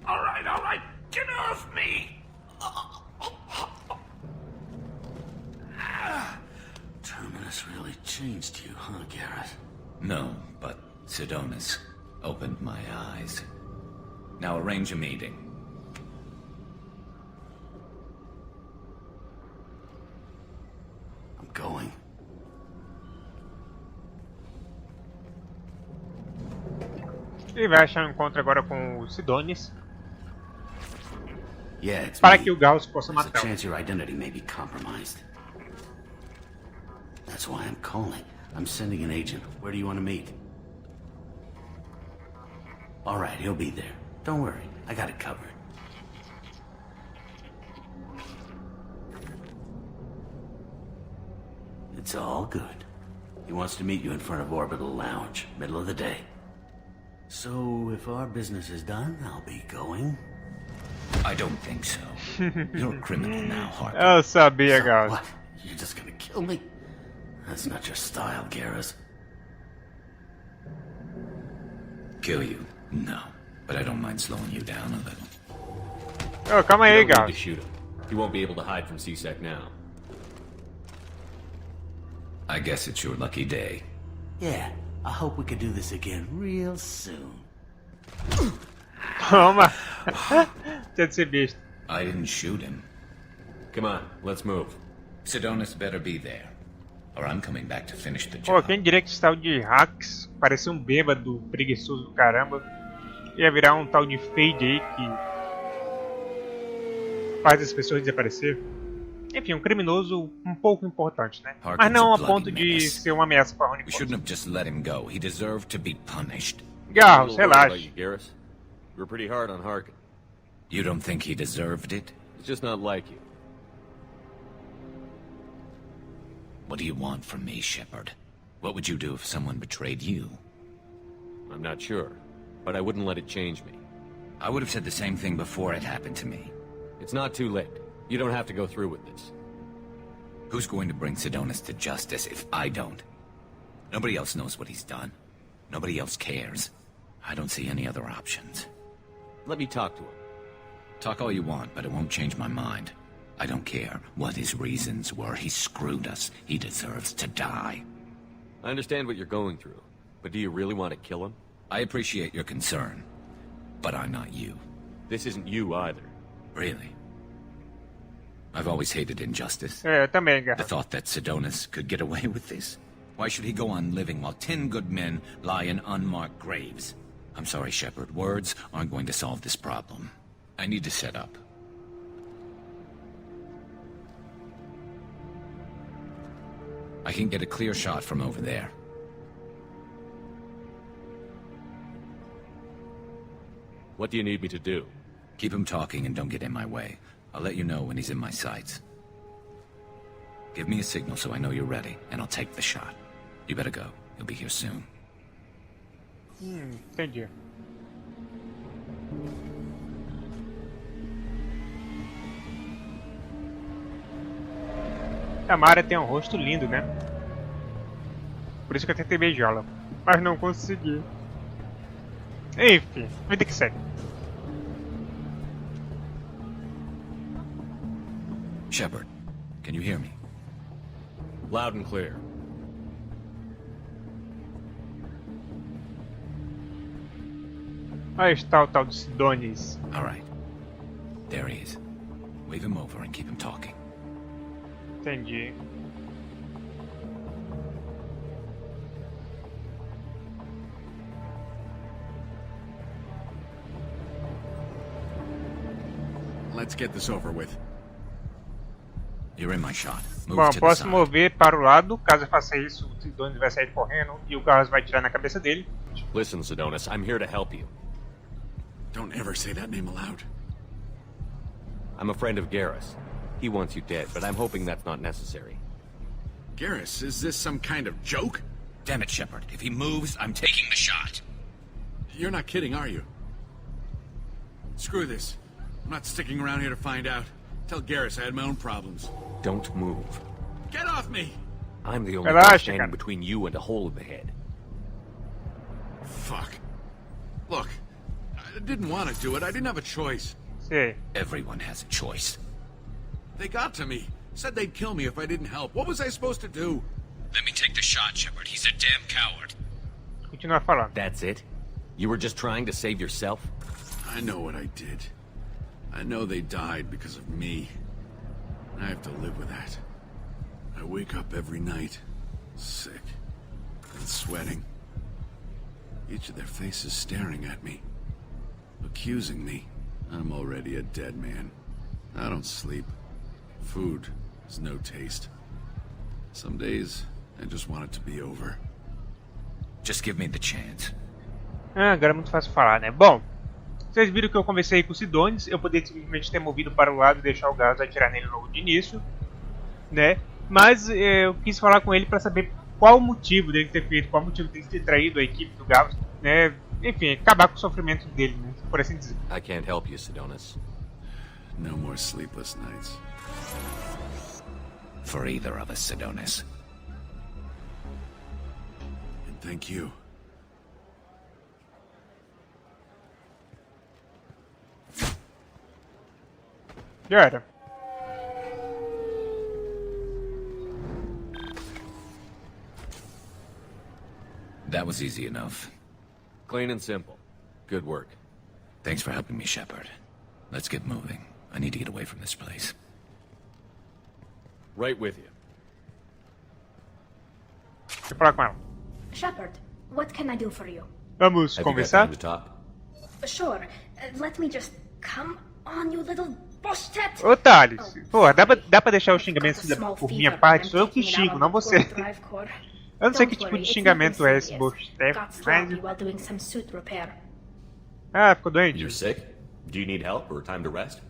All right. Get off me! Terminus really changed you, huh, Garrett? No, but Sidonis opened my eyes. Now arrange a meeting. I'm going. Ele vai achar um encontro agora com o Sidonis. Yeah, it's para me. que o Gauss possa There's a matá-lo. chance your identity may be compromised. That's why I'm calling. I'm sending an agent. Where do you want to meet? All right, he'll be there. Don't worry, I got it covered. It's all good. He wants to meet you in front of Orbital Lounge, middle of the day. So, if our business is done, I'll be going. I don't think so. You're a criminal now, Harkin. Eu sabia, So Gauss. what? You're just gonna kill me? That's not your style, Garrus. Kill you? No. But I don't mind slowing you down a little. Oh, calma aí, You don't need Gauss. to shoot him. He won't be able to hide from C-Sec now. I guess it's your lucky day. Yeah, I hope we could do this again real soon. Toma. Tinha de ser besta. I didn't shoot him. Come on, let's move. Sidonis better be there, or I'm coming back to finish the Pô, job. quem diria que esse tal de Hacks parecia um bêbado preguiçoso do caramba. Ia virar um tal de Fade aí que faz as pessoas desaparecer. Enfim, um criminoso um pouco importante, né? Mas Harkin's não a a bloody ponto de menace. ser uma ameaça para a Rony We Costa. shouldn't have just let him go. He deserved to be punished. Gauss, I'm a little worried about relaxa. you, Garrus. We're pretty hard on Harkin. You don't think he deserved it? He's just not like you. What do you want from me, Shepard? What would you do if someone betrayed you? I'm not sure, but I wouldn't let it change me. I would have said the same thing before it happened to me. It's not too late. You don't have to go through with this. Who's going to bring Sidonis to justice if I don't? Nobody else knows what he's done. Nobody else cares. I don't see any other options. Let me talk to him. Talk all you want, but it won't change my mind. I don't care what his reasons were. He screwed us. He deserves to die. I understand what you're going through, but do you really want to kill him? I appreciate your concern, but I'm not you. This isn't you either. Really? I've always hated injustice. Eu também, The thought that Sidonis could get away with this. Why should he go on living while 10 good men lie in unmarked graves? I'm sorry, Shepard. Words aren't going to solve this problem. I need to set up. I can get a clear shot from over there. What do you need me to do? Keep him talking and don't get in my way. I'll let you know when he's in my sights. Give me a signal so I know you're ready, and I'll take the shot. You better go. He'll be here soon. Entendi. A Mara tem um rosto lindo, né? Por isso que eu tentei beijá-la, mas não consegui. Enfim, vida que segue. Shepard, can you hear me? Loud and clear. Aí está o tal de Sidonis. All right. There he is. Wave him over and keep him talking. Entendi. Let's get this over with. You're in my shot. Move Bom, to the posso side. mover para o lado. Caso eu faça isso, o Sidonis vai sair correndo e o Gauss vai tirar na cabeça dele. Listen, Sidonis, I'm here to help you. Don't ever say that name aloud. I'm a friend of Garrus. He wants you dead, but I'm hoping that's not necessary. Garrus, is this some kind of joke? Damn it, Shepard. If he moves, I'm taking the shot. You're not kidding, are you? Screw this. I'm not sticking around here to find out. Tell Garrus I had my own problems. Don't move. Get off me! I'm the only guy standing between you and a hole in the head. Fuck. Look, I didn't want to do it. I didn't have a choice. Sí. Everyone has a choice. They got to me. Said they'd kill me if I didn't help. What was I supposed to do? Let me take the shot, Shepard. He's a damn coward. Continua falando. That's it? You were just trying to save yourself? I know what I did. I know they died because of me. I have to live with that. I wake up every night, sick and sweating. Each of their faces staring at me, accusing me. I'm already a dead man. I don't sleep. Food has no taste. Some days, I just want it to be over. Just give me the chance. Agora é muito fácil falar, né? Bom, vocês viram que eu conversei com o Sidonis. Eu poderia simplesmente ter movido para o lado e deixar o Gauss atirar nele logo de início, né? Mas eu quis falar com ele para saber qual o motivo dele ter feito, qual o motivo dele ter traído a equipe do Gauss, né? Enfim, acabar com o sofrimento dele, né? Por assim dizer. I can't help you, Sidonis. No more sleepless nights. For either of us, Sidonis. And thank you. Já era. That was easy enough. Clean and simple. Good work. Thanks for helping me, Shepard. Let's get moving. I need to get away from this place. Right with you. Deixa eu falar com ela. Shepard, what can I do for you? Vamos Have you got conversar? time to talk? Sure. Let me just come on, you little bullshit. Ô, Thales, pô, dá pra deixar os xingamentos por minha parte? Sou eu que xingo, não você. Eu não sei que tipo de xingamento é esse bullshit, mas... Ah, ficou doente? You're sick? Do you need help or time to rest?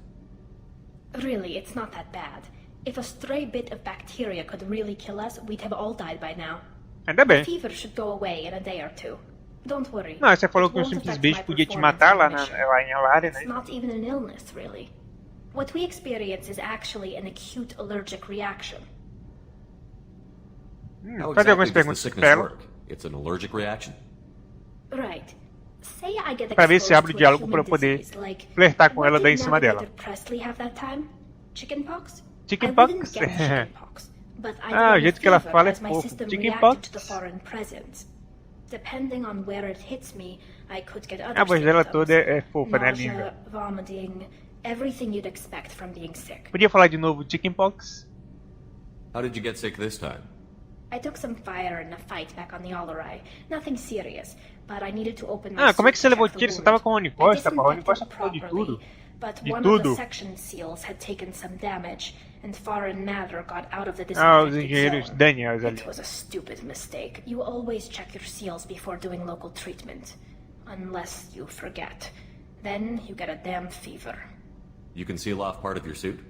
Really, it's not that bad. If a stray bit of bacteria could really kill us, we'd have all died by now. Ainda bem. The fever should go away in a day or two. Don't worry. Não, você falou que um simples beijo podia te matar lá em Alaria, né? It's not even an illness, really. What we experience is actually an acute allergic reaction. How Fazer algumas exactly does the perguntas sickness pra ela. work? It's an allergic reaction? Right. Say I get Pra ver se abre o exposed to a diálogo pra human eu poder disease, like flertar com what ela did daí em cima dela. Navigator Presley have that time? Chickenpox? Chickenpox? I wouldn't get chickenpox, but I o jeito que ela fala é as my fofo. system Chicken reacted to the pox. foreign presence. Depending on where it hits me, I could get other A voz dela symptoms. toda é fofa, né? Nausea, Linda. vomiting, everything you'd expect from being sick. Podia falar de novo chickenpox? How did you get sick this time? I took some fire in a fight back on the Allerai. Nothing serious, but I needed to open my Ah, como é que suit você to levou check the tiro? Você wound. tava com o Rony I Costa, pá. O Rony disinfected Costa falou de properly, tudo. but De one of the tudo. section seals had taken some damage, and foreign matter got out of the Ah, os disinfected engenheiros zone. Daniels ali. It was a stupid mistake. You always check your seals before doing local treatment. Unless you forget. Then you get a damn fever. You can seal off part of your suit?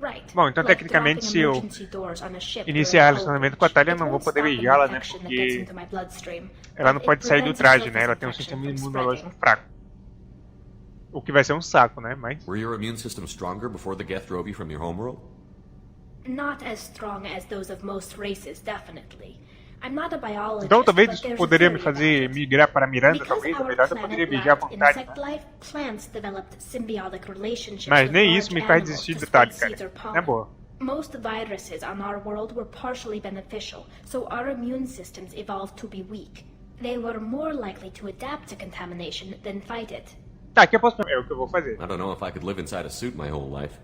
Right. Bom, então Like tecnicamente dropping se eu emergency doors on a ship iniciar during relacionamento cold com a Talia, eu breach. não vou It poder won't stop beijá-la, an né? infection that gets Porque into my bloodstream, ela não but pode it sair do prevents traje, surface né? Ela tem um infection sistema from imunológico spreading. fraco. O que vai ser um saco, né? Mas... Were your immune system stronger before the Geth drove you from your homeworld? Not as strong as those of most races, definitely. I'm not a biologist, Então talvez but isso there's a poderia me theory fazer about it. migrar para Miranda, Because talvez. A our Miranda eu poderia planet beijar à lacked vontade, insect né? life, plants developed symbiotic relationships Mas with nem large isso me faz animals desistir to do spread Tali, seeds or cara. pollen. Na boa. Most viruses on our world were partially beneficial, so our immune systems evolved to be weak. They were more likely to adapt to contamination than fight it. Tá, aqui eu posso... É o que eu vou fazer. I don't know if I could live inside a suit my whole life.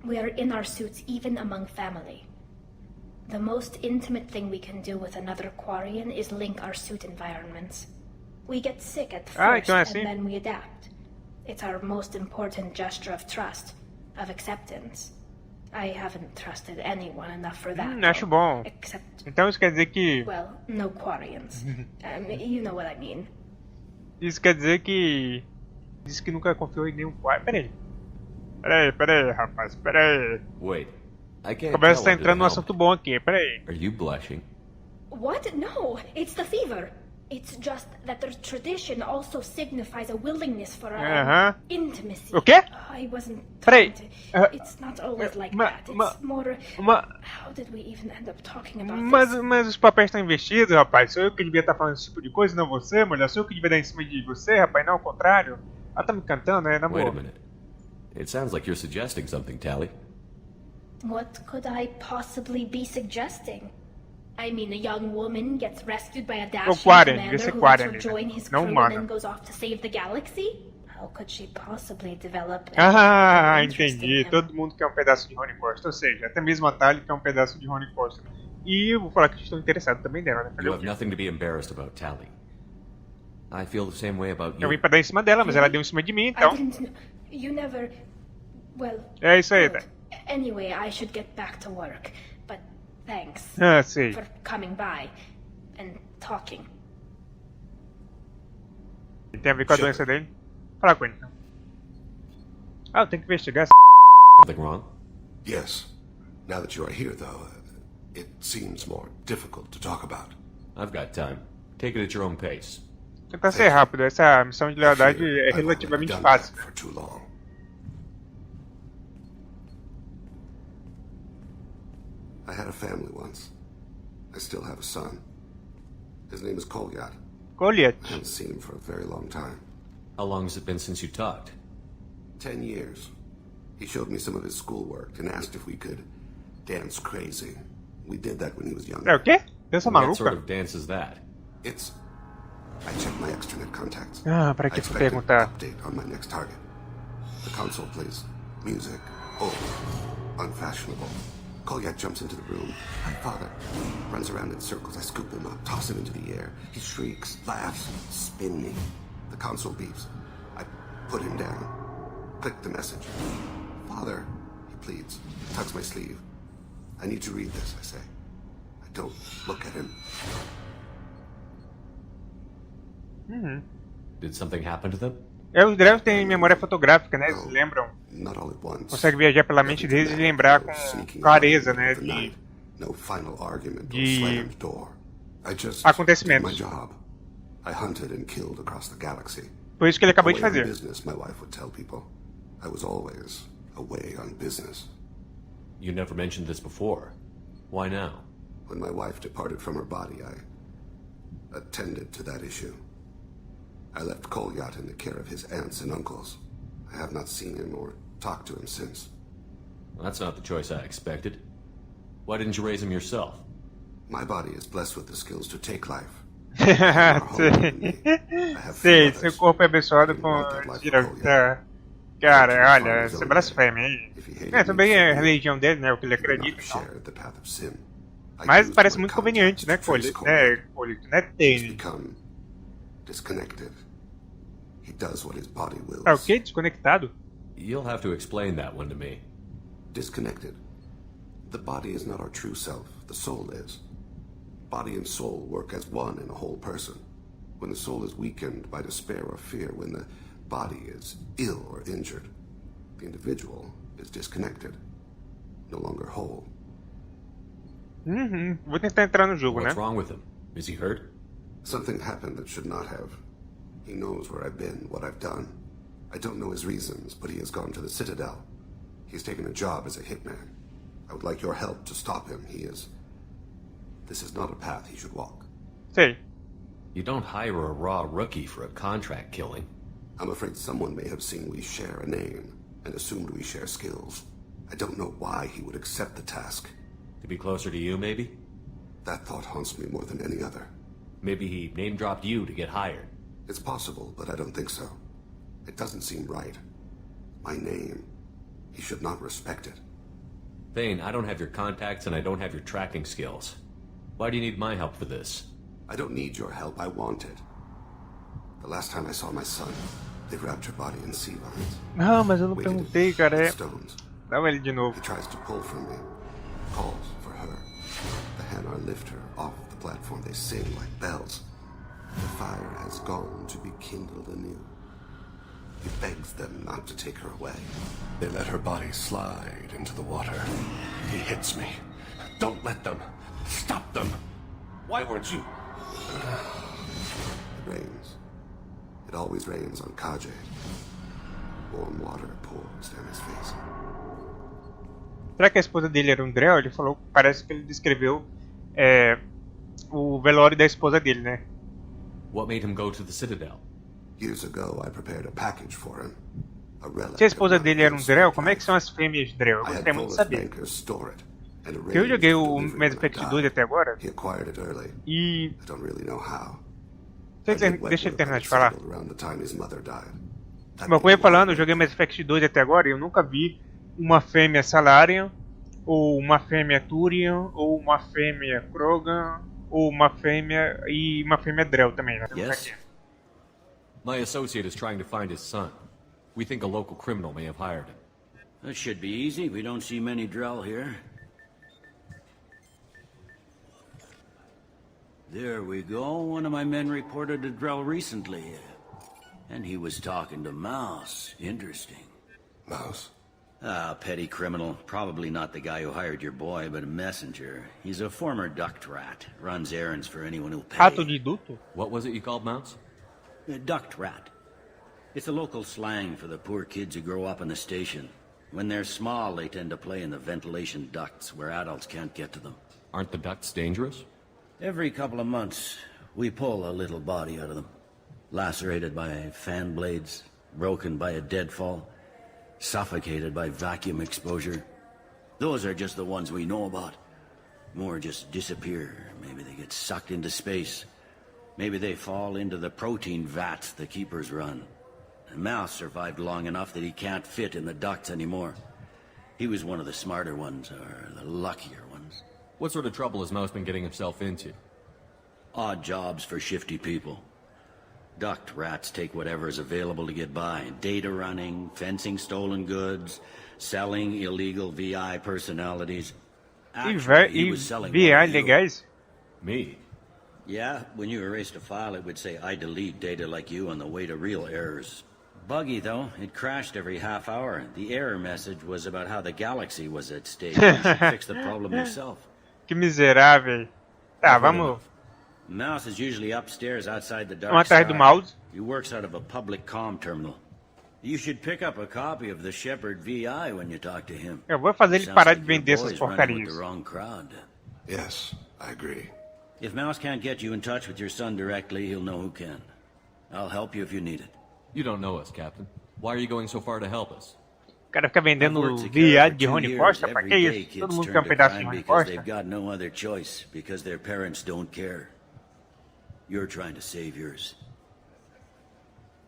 We are in our suits even among family. The most intimate thing we can do with another Quarian is link our suit environments. We get sick at first, então é assim. and then we adapt. It's our most important gesture of trust, of acceptance. I haven't trusted anyone enough for that. Acho bom. Except, Então isso quer dizer que... well, no Quarians. You know what I mean. Isso quer dizer que... Diz que nunca confiou em nenhum pai. Peraí, rapaz, peraí. Wait, I can't Começa tell a entrando num under the assunto bom aqui, peraí. helmet. Are you blushing? What? No, it's the fever. It's just that the tradition also signifies a willingness for intimacy. O quê? I wasn't Peraí. trying to... It's not always like that. It's more... How did we even end up talking about this? Mas os papéis estão investidos, rapaz. Sou eu que devia estar falando esse tipo de coisa, não você, mulher. Sou eu que devia dar em cima de você, rapaz, não ao contrário. Ela tá me cantando, né? Na Wait a boa. minute. It sounds like you're suggesting something, Tally. What could I possibly be suggesting? I mean, a young woman gets rescued by a dashing Quarian, commander esse who lets her Quarian, join his não crew and humano. then goes off to save the galaxy? How could she possibly develop Ah, any interest in entendi. him? Todo mundo quer um pedaço de Rony Costa. Ou seja, até mesmo a Tali quer um pedaço de Rony Costa. E eu vou falar que estou interessado também nela, né? You have nothing to be embarrassed about, Tally. I feel the same way about Eu you. vim pra dar em cima dela, mas ela deu em cima de mim, I então. didn't know. You never... Well... É isso aí, good. tá? Anyway, I should get back to work. But thanks Ah, sei. for coming by and talking. Tem a ver com a doença dele? Fala com ele, então. Ah, eu tenho que investigar essa... Something wrong? Yes. Now that you are here, though, it seems more difficult to talk about. I've got time. Take it at your own pace. Tentar ser rápido. Essa missão de lealdade é relativamente fácil. For too long. I had a family once. I still have a son. His name is Kolyat. Kolyat. I haven't seen him for a very long time. How long has it been since you talked? 10 years. He showed me some of his schoolwork and asked if we could dance crazy. We did that when he was younger. É o quê? Dança What sort maluca? of dance is that? It's... I checked my extranet contacts. Ah, pra que I tu expect an perguntar? update on my next target. The console plays music, old, unfashionable. Kolyat jumps into the room. My father runs around in circles. I scoop him up, toss him into the air. He shrieks, laughs, spin me. The console beeps. I put him down. Click the message. Father, he pleads, tugs my sleeve. I need to read this, I say. I don't look at him. Did something happen to them? Os Drevs têm memória fotográfica, né? Eles lembram. Not all at once. Consegue viajar pela mente deles e lembrar com clareza, né? No final argument or De slammed door. I just acontecimentos. did my job. I hunted and killed across the galaxy. Foi isso que ele acabou de Away on fazer. business, my wife would tell people. I was always away on business. You never mentioned this before. Why now? When my wife departed from her body, I attended to that issue. I left Kolyat in the care of his aunts and uncles. I have not seen him or talked to him since. Well, that's not the choice I expected. Why didn't you raise him yourself? My body is blessed with the skills to take life. Sei, seu corpo é abençoado com cara, olha, essa blasfêmia aí. Também é a religião dele, né? O que ele acredita. Mas parece muito conveniente, né, Colito? Né, Tane? Tá o quê? Desconectado? You'll have to explain that one to me. Disconnected. The body is not our true self. The soul is. Body and soul work as one in a whole person. When the soul is weakened by despair or fear, when the body is ill or injured, the individual is disconnected, no longer whole. Vou tentar entrar no jogo, né? What's wrong with him? Is he hurt? Something happened that should not have. He knows where I've been, what I've done. I don't know his reasons, but he has gone to the Citadel. He's taken a job as a hitman. I would like your help to stop him. This is not a path he should walk. Sei. You don't hire a raw rookie for a contract killing. I'm afraid someone may have seen we share a name and assumed we share skills. I don't know why he would accept the task. To be closer to you, maybe? That thought haunts me more than any other. Maybe he name-dropped you to get hired. It's possible, but I don't think so. It doesn't seem right. My name. He should not respect it. Thane, I don't have your contacts and I don't have your tracking skills. Why do you need my help for this? I don't need your help. I want it. The last time I saw my son, they wrapped her body in sea vines. Não, mas eu não perguntei, cara. Dá ele de novo. He tries to pull from me. Calls for her. The Hanar lift her off the platform. They sing like bells. The fire has gone to be kindled anew. He begs them not to take her away. They let her body slide into the water. He hits me. Don't let them. Stop them. Why weren't you? It rains. It always rains on Kajay. Warm water pours down his face. Será que a esposa dele era um Drell? Ele falou, parece que ele descreveu o velório da esposa dele, né? What made him go to the Citadel? Years ago, I prepared a package for him. A relic. Se a esposa dele era um Drell, como é que são as fêmeas Drell? Eu gostaria muito de saber. Porque eu joguei o Mass Effect 2 até agora. E... Deixa ele terminar de falar. Mas como eu ia falando, eu joguei Mass Effect 2 até agora e eu nunca vi uma fêmea Salarian, ou uma fêmea Turian, ou uma fêmea Krogan, ou uma fêmea... e uma fêmea Drell também, né? Yes. My associate is trying to find his son. We think a local criminal may have hired him. That should be easy. We don't see many Drell here. There we go. One of my men reported a Drell recently. And he was talking to Mouse. Interesting. Mouse? Ah, petty criminal. Probably not the guy who hired your boy, but a messenger. He's a former duct rat. Runs errands for anyone who'll pay. Rato de duto? What was it you called Mouse? A duct rat. It's a local slang for the poor kids who grow up in the station. When they're small, they tend to play in the ventilation ducts where adults can't get to them. Aren't the ducts dangerous? Every couple of months, we pull a little body out of them. Lacerated by fan blades, broken by a deadfall, suffocated by vacuum exposure. Those are just the ones we know about. More just disappear. Maybe they get sucked into space. Maybe they fall into the protein vats the keepers run. The Mouse survived long enough that he can't fit in the ducts anymore. He was one of the smarter ones, or the luckier ones. What sort of trouble has Mouse been getting himself into? Odd jobs for shifty people. Duct rats take whatever's available to get by. Data running, fencing stolen goods, selling illegal VI personalities. Actually, he was selling VI legais? Me? Yeah, when you erased a file, it would say, I delete data like you on the way to real errors. Buggy, though. It crashed every half hour. The error message was about how the galaxy was at stake. You should fix the problem yourself. Que miserável. Tá, vamos... Mouse is usually upstairs outside the dark Vamos atrás do mouse. He works out of a public comm terminal. You should pick up a copy of the Shepherd VI when you talk to him. Eu vou fazer ele parar de vender essas porcarias. Yes, I agree. If Mouse can't get you in touch with your son directly, he'll know who can. I'll help you if you need it. You don't know us, Captain. Why are you going so far to help us? cara fica I've vendendo worked to viado care de for 2 Rony years. Costa, pra que Every day isso? Todo kids mundo quer turn um to pedaço de crime Rony because Costa. they've got no other choice, because their parents don't care. You're trying to save yours.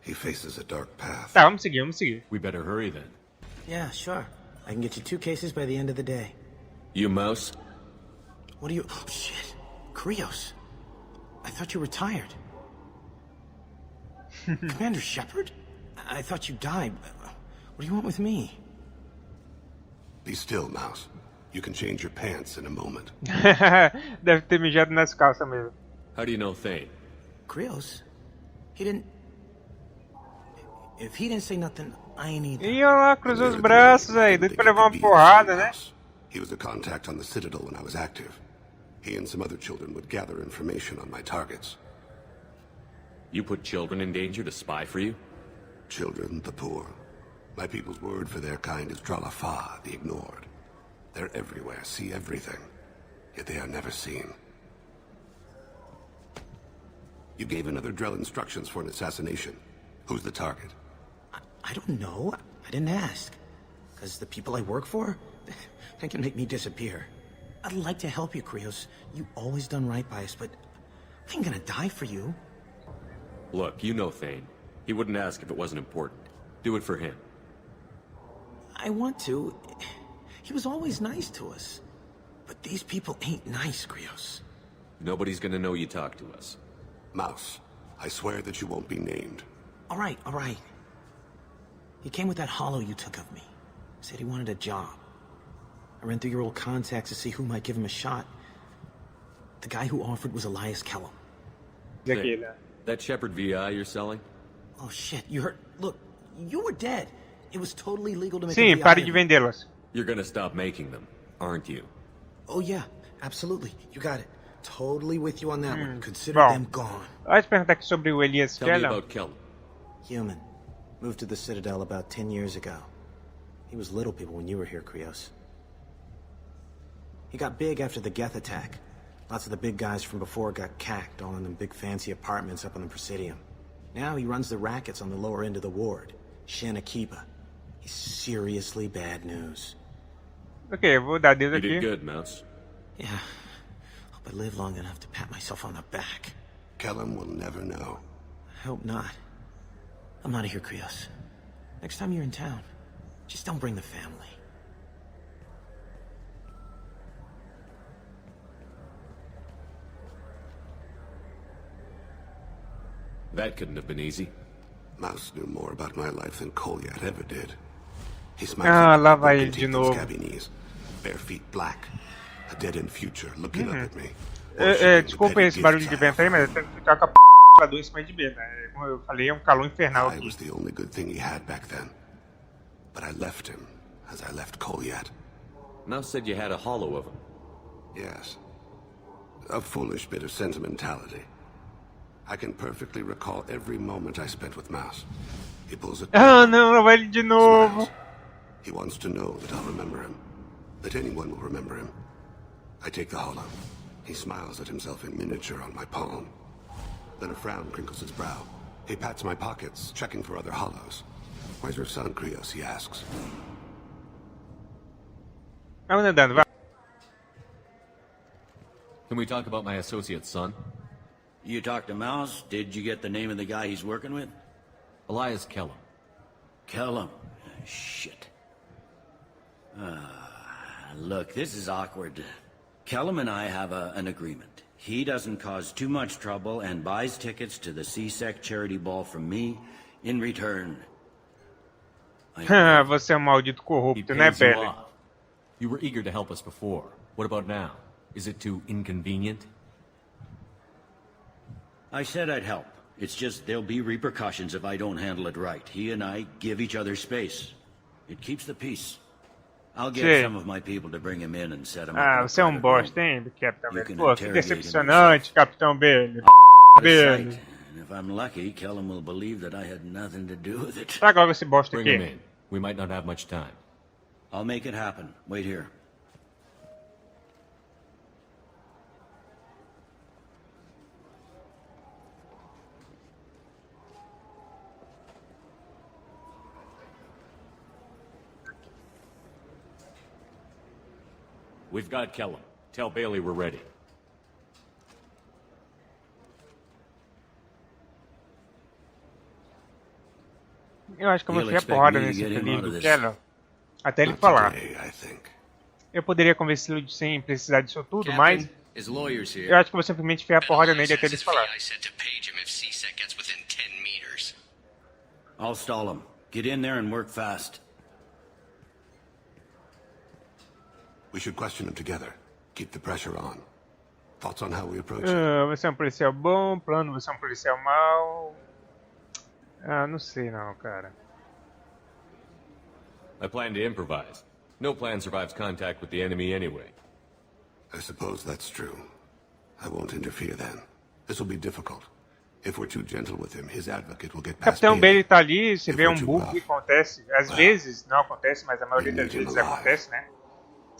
He faces a dark path. Tá, vamos seguir. We better hurry then. Yeah, sure. I can get you 2 cases by the end of the day. You Mouse? What do you... Oh, shit. Krios. I thought you retired. Commander Shepard? I thought you died. What do you want with me? Be still, Mouse. You can change your pants in a moment. Deve ter mijado nas calças mesmo. How do you know Thane? Krios? He didn't... If he didn't say nothing, I ain't either. Ih, olha lá, cruzou os braços aí, doido pra levar uma porrada, né? He was a contact on the Citadel when I was active. He and some other children would gather information on my targets. You put children in danger to spy for you? Children, the poor. My people's word for their kind is Dralafa, the ignored. They're everywhere, see everything. Yet they are never seen. You gave another Drell instructions for an assassination. Who's the target? I don't know. I didn't ask. Because the people I work for, they can make me disappear. I'd like to help you, Krios. You always done right by us, but I ain't gonna die for you. Look, you know Thane. He wouldn't ask if it wasn't important. Do it for him. I want to. He was always nice to us. But these people ain't nice, Krios. Nobody's gonna know you talk to us. Mouse, I swear that you won't be named. All right, all right. He came with that hollow you took of me. Said he wanted a job. I ran through your old contacts to see who might give him a shot. The guy who offered was Elias Kellum. Hey, that Shepard VI you're selling? Oh shit, you heard... Look, you were dead. It was totally legal to make Sim, a VI pare of de you. vendê-las. You're gonna stop making them, aren't you? Oh yeah, absolutely. You got it. Totally with you on that one. Consider Bom, them gone. pode perguntar aqui sobre o Elias Tell me Kellum. about Kellum. Human. Moved to the Citadel about 10 years ago. He was little people when you were here, Krios. He got big after the Geth attack. Lots of the big guys from before got cacked, all in them big fancy apartments up on the Presidium. Now he runs the rackets on the lower end of the ward. Shin Akiba. He's seriously bad news. Ok, eu vou dar dedo You did aqui. good, Mouse. Yeah. Hope I live long enough to pat myself on the back. Kellum will never know. I hope not. I'm out of here, Krios. Next time you're in town, just don't bring the family. That couldn't have been easy. Mouse knew more about my life than Kolyat ever did. He Ah, smiled lá at vai me, ele de teeth and novo. scabby knees, bare feet black, a dead-end future looking up at me. Desculpem esse barulho de vento aí, mas eu tenho que ficar com a p*** em cima de B, né? Como eu falei, é um calor infernal I aqui. was the only good thing he had back then. But I left him, as I left Kolyat. Mouse said you had a hollow of him. Yes. A foolish bit of sentimentality. I can perfectly recall every moment I spent with Mouse. He pulls it. Ah, não, lá vai ele de novo. He wants to know that I'll remember him. That anyone will remember him. I take the hollow. He smiles at himself in miniature on my palm. Then a frown crinkles his brow. He pats my pockets, checking for other hollows. Where's your son, Krios? He asks. Vamos andando, vai. Can we talk about my associate's son? You talked to Mouse? Did you get the name of the guy he's working with? Elias Kellum. Kellum? Shit. Look, this is awkward. Kellum and I have an agreement. He doesn't cause too much trouble and buys tickets to the CSEC charity ball from me in return. Você é um maldito corrupto, né, Pays you Pele? off. You were eager to help us before. What about now? Is it too inconvenient? I said I'd help. It's just there'll be repercussions if I don't handle it right. He and I give each other space. It keeps the peace. I'll get Sim. some of my people to bring him in and set him up. Ah, in a você é um private bosta, room. hein, Capitão You Belli? can Pô, que interrogate him decepcionante, Capitão Belli. Out of Belli. sight. And if I'm lucky, Kellum will believe that I had nothing to do with it. Traga logo esse bosta Bring him aqui. in. We might not have much time. I'll make it happen. Wait here. We've got Kellum. Tell Bailey we're ready. Eu acho que eu vou enfiar porrada nesse filho do Keller até ele falar. Eu poderia convencê-lo sem precisar disso tudo, mas eu acho que vou simplesmente enfiar porrada nele até ele falar. I'll stall him. Get in there and work fast. We should question him together. Keep the pressure on. Thoughts on how we approach it? Você é um policial bom, plano, você é um policial mau. Não sei não, cara. I plan to improvise. No plan survives contact with the enemy anyway. I suppose that's true. I won't interfere then. This will be difficult. If we're too gentle with him, his advocate will get past Capitão Bailey tá ali, se vê um bug que acontece. Às vezes não acontece, mas a maioria das vezes acontece, né?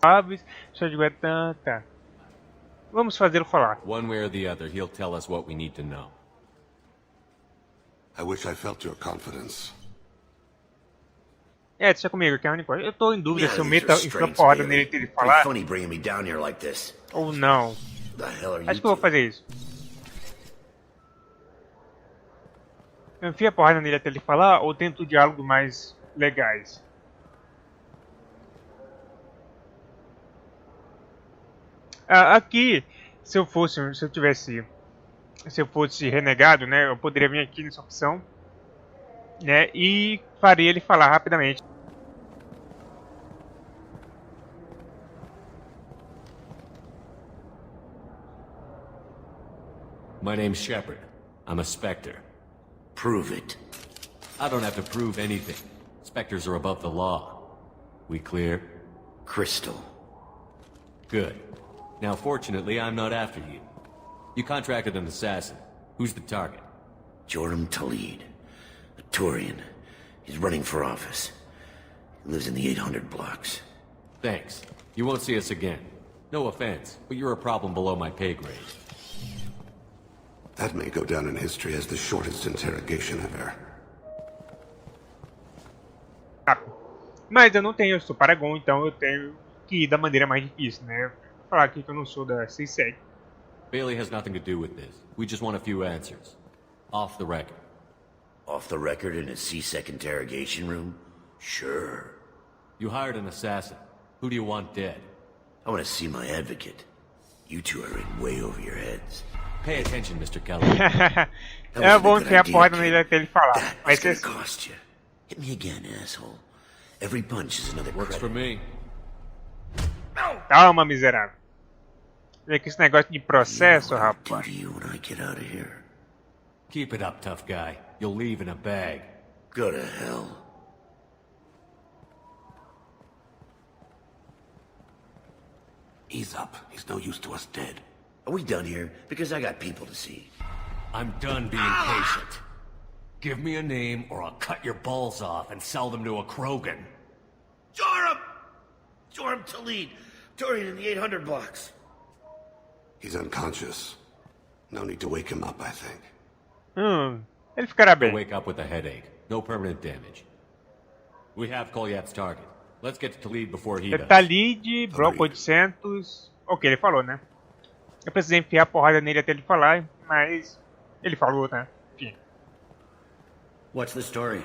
Aves, deixa eu ver, tá. Vamos fazê-lo falar. One way or the other, he'll tell us what we need to know. I wish I felt your confidence. Deixa comigo, que é a única coisa. Eu tô em dúvida se eu meto a porrada nele até ele falar. Ou não. Acho que eu vou fazer isso. Eu enfio a porrada nele até ele falar ou tento diálogos mais legais? Aqui, se eu fosse renegado, né, eu poderia vir aqui nessa opção, né, e faria ele falar rapidamente. My name's Shepard. I'm a Spectre. Prove it. I don't have to prove anything. Spectres are above the law. We clear? Crystal. Good. Now, fortunately, I'm not after you. You contracted an assassin. Who's the target? Joram Talid. A Turian. He's running for office. He lives in the 800 blocks. Thanks. You won't see us again. No offense, but you're a problem below my pay grade. That may go down in history as the shortest interrogation ever. Mas eu não tenho, eu sou Paragon, então eu tenho que ir da maneira mais difícil, né? Vou falar aqui que eu não sou da C-Sec. Bailey has nothing to do with this. We just want a few answers. Off the record. Off the record in a C-Sec interrogation room? Sure. You hired an assassin. Who do you want dead? I want to see my advocate. You two are in way over your heads. Pay attention, Mr. Kelly. Eu vou enfiar a porrada nele até ele falar. Vai ser assim. Cost you. Hit me again, asshole. Every punch is another Works for me. Calma, miserável. Vê que esse negócio de processo, rapaz. Keep it up, tough guy. You'll leave in a bag. Go to hell. Ease up. He's no use to us dead. Are we done here? Because I got people to see. I'm done being patient. Give me a name or I'll cut your balls off and sell them to a Krogan. Joram! Joram Talid. Turian in the 800 blocks. He's unconscious. No need to wake him up, I think. Ele ficará bem. He'll wake up with a headache. No permanent damage. We have Kolyat's target. Let's get to Talid before he does. Talid, bloco 800... Ok, ele falou, né? Eu precisei enfiar a porrada nele até ele falar, mas ele falou, né? Enfim. What's the story?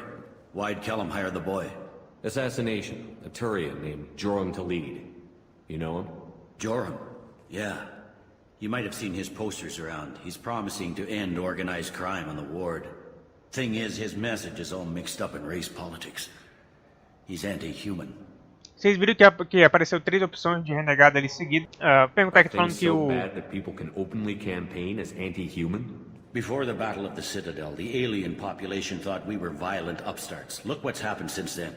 Why'd Kellum hire the boy? Assassination. A Turian named Joram Talid. You know him? Joram? Yeah. You might have seen his posters around. He's promising to end organized crime on the ward. Thing is, his message is all mixed up in race politics. He's anti-human. Vocês viram que apareceu 3 opções de renegado ali seguido. Perguntar aqui falando que o... bad that people can openly campaign as anti-human? Before the Battle of the Citadel, the alien population thought we were violent upstarts. Look what's happened since then.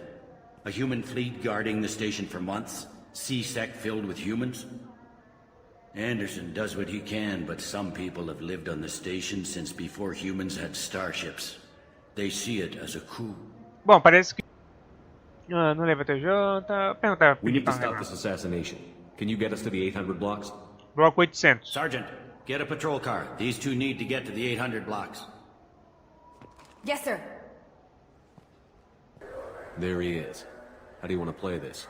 A human fleet guarding the station for months. C-Sec filled with humans. Anderson does what he can, but some people have lived on the station since before humans had starships. They see it as a coup. Bom, parece que... não leva TJ... Perguntar... We need to stop this assassination. Can you get us to the 800 blocks? Bloco 800. Sergeant, get a patrol car. These two need to get to the 800 blocks. Yes, sir. There he is. How do you want to play this?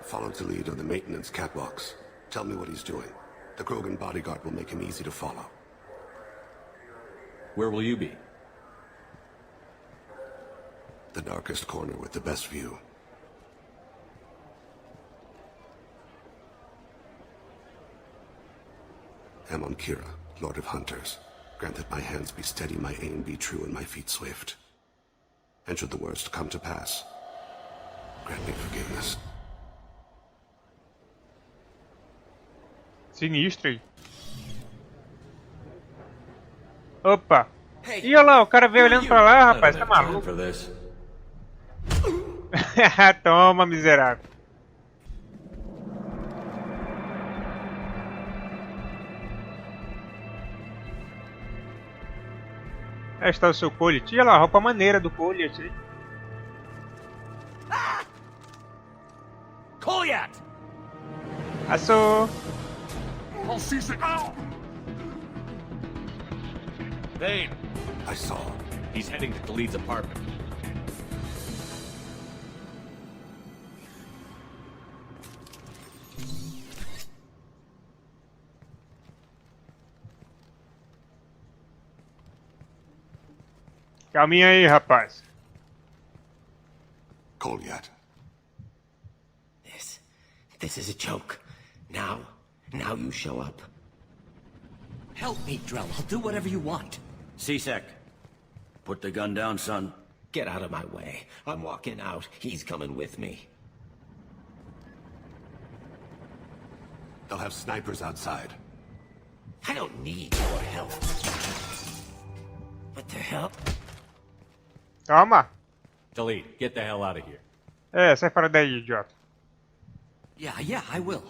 Follow to lead on the maintenance catwalks. Tell me what he's doing. The Krogan bodyguard will make him easy to follow. Where will you be? The darkest corner with the best view. Amon Kira, Lord of Hunters. Grant that my hands be steady, my aim be true, and my feet swift. And should the worst come to pass, grant me forgiveness. Sinistro aí. Opa! E olha lá, o cara veio olhando pra lá, rapaz, tá maluco? Toma, miserável. Aí está o seu colete. Olha lá, a roupa maneira do colete aí. Kolyat! Passou! Vane! I saw. He's heading to Khalid's apartment. Calminha aí, rapaz. Kolyat. This is a joke. Now you show up. Help me, Drell. I'll do whatever you want. C-Sec, put the gun down, son. Get out of my way. I'm walking out. He's coming with me. They'll have snipers outside. I don't need your help. What the hell? Toma! Khalid, get the hell out of here. É, sai fora daí, idiota. Yeah, I will.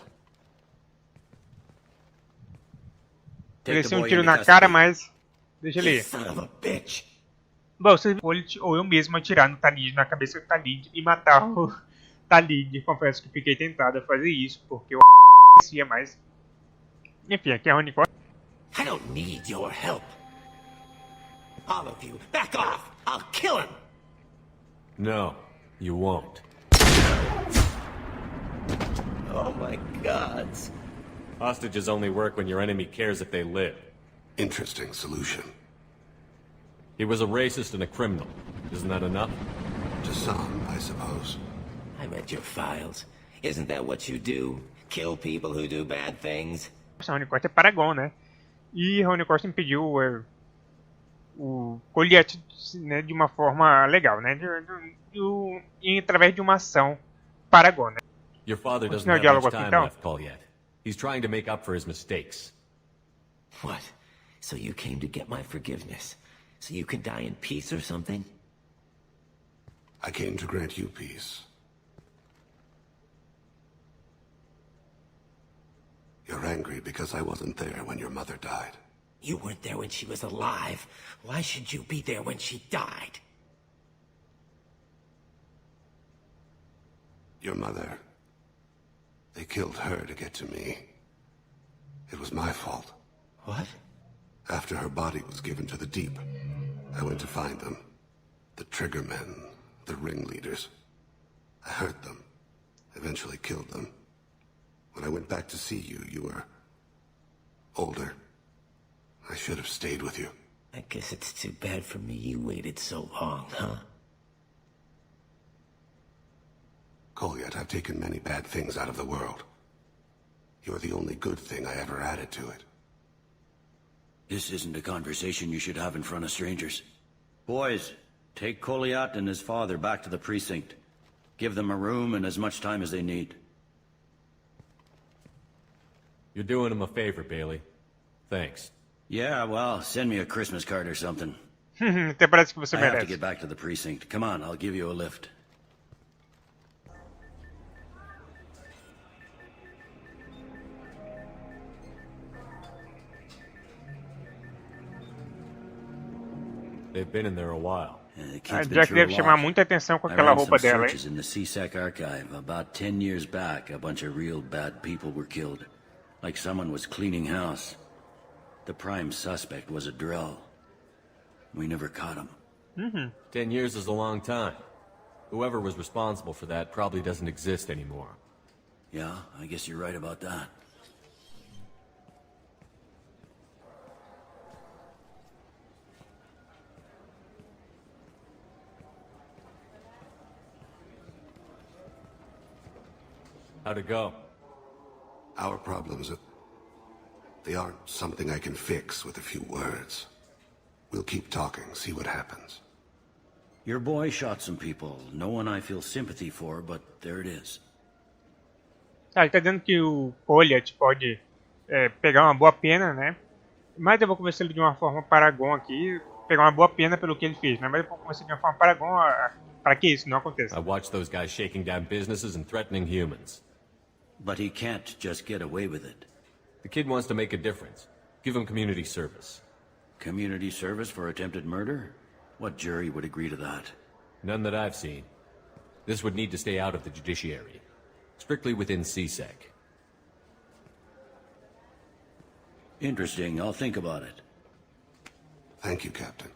Merecia um tiro na cara, mas deixa ele ir. Son of a bitch. Bom, vocês ou eu mesmo atirar no Talid, na cabeça do Talid e matar o Talid. Confesso que fiquei tentado a fazer isso, porque eu conhecia mais. Enfim, aqui é a Ronicore. I don't need your help. All of you, back off! I'll kill him! No, you won't. Oh my gods. Hostages only work when your enemy cares if they live. Interesting solution. He was a racist and a criminal. Isn't that enough? To some, I suppose. I read your files. Isn't that what you do? Kill people who do bad things? A Ronicore é Paragon, né? E a Ronicore impediu o Kolyat, né, de uma forma legal, né? E através de uma ação Paragon, né? Your father doesn't have much time left, Kolyat. He's trying to make up for his mistakes. What? So you came to get my forgiveness? So you can die in peace or something? I came to grant you peace. You're angry because I wasn't there when your mother died. You weren't there when she was alive. Why should you be there when she died? Your mother... They killed her to get to me. It was my fault. What? After her body was given to the Deep, I went to find them. The Triggermen, the ringleaders. I hurt them, eventually killed them. When I went back to see you, you were... older. I should have stayed with you. I guess it's too bad for me you waited so long, huh? Kolyat, I've taken many bad things out of the world. You're the only good thing I ever added to it. This isn't a conversation you should have in front of strangers. Boys, take Kolyat and his father back to the precinct. Give them a room and as much time as they need. You're doing him a favor, Bailey. Thanks. Yeah, well, send me a Christmas card or something. Até parece que você I have to merece. get back to the precinct. Come on, I'll give you a lift. They've been in there a while. A Jack deve chamar muita atenção com aquela roupa dela, hein? In the C-Sec archive, about 10 years back, a bunch of real bad people were killed. Like someone was cleaning house. The prime suspect was a Drell. We never caught him. 10 years is a long time. Whoever was responsible for that probably doesn't exist anymore. Yeah, I guess you're right about that. How'd it go? Our problems, they aren't something I can fix with a few words. We'll keep talking, see what happens. Your boy shot some people. No one I feel sympathy for, but there it is. Ele tá dizendo que o Goliath pode pegar uma boa pena, né? Mas eu vou conversar ele de uma forma Paragon aqui, pegar uma boa pena pelo que ele fez, né? Mas eu vou conversar de uma forma Paragon para que isso não aconteça. I watched those guys shaking down businesses and threatening humans. But he can't just get away with it. The kid wants to make a difference. Give him community service. Community service for attempted murder? What jury would agree to that? None that I've seen. This would need to stay out of the judiciary. Strictly within CSEC. Interesting. I'll think about it. Thank you, Captain.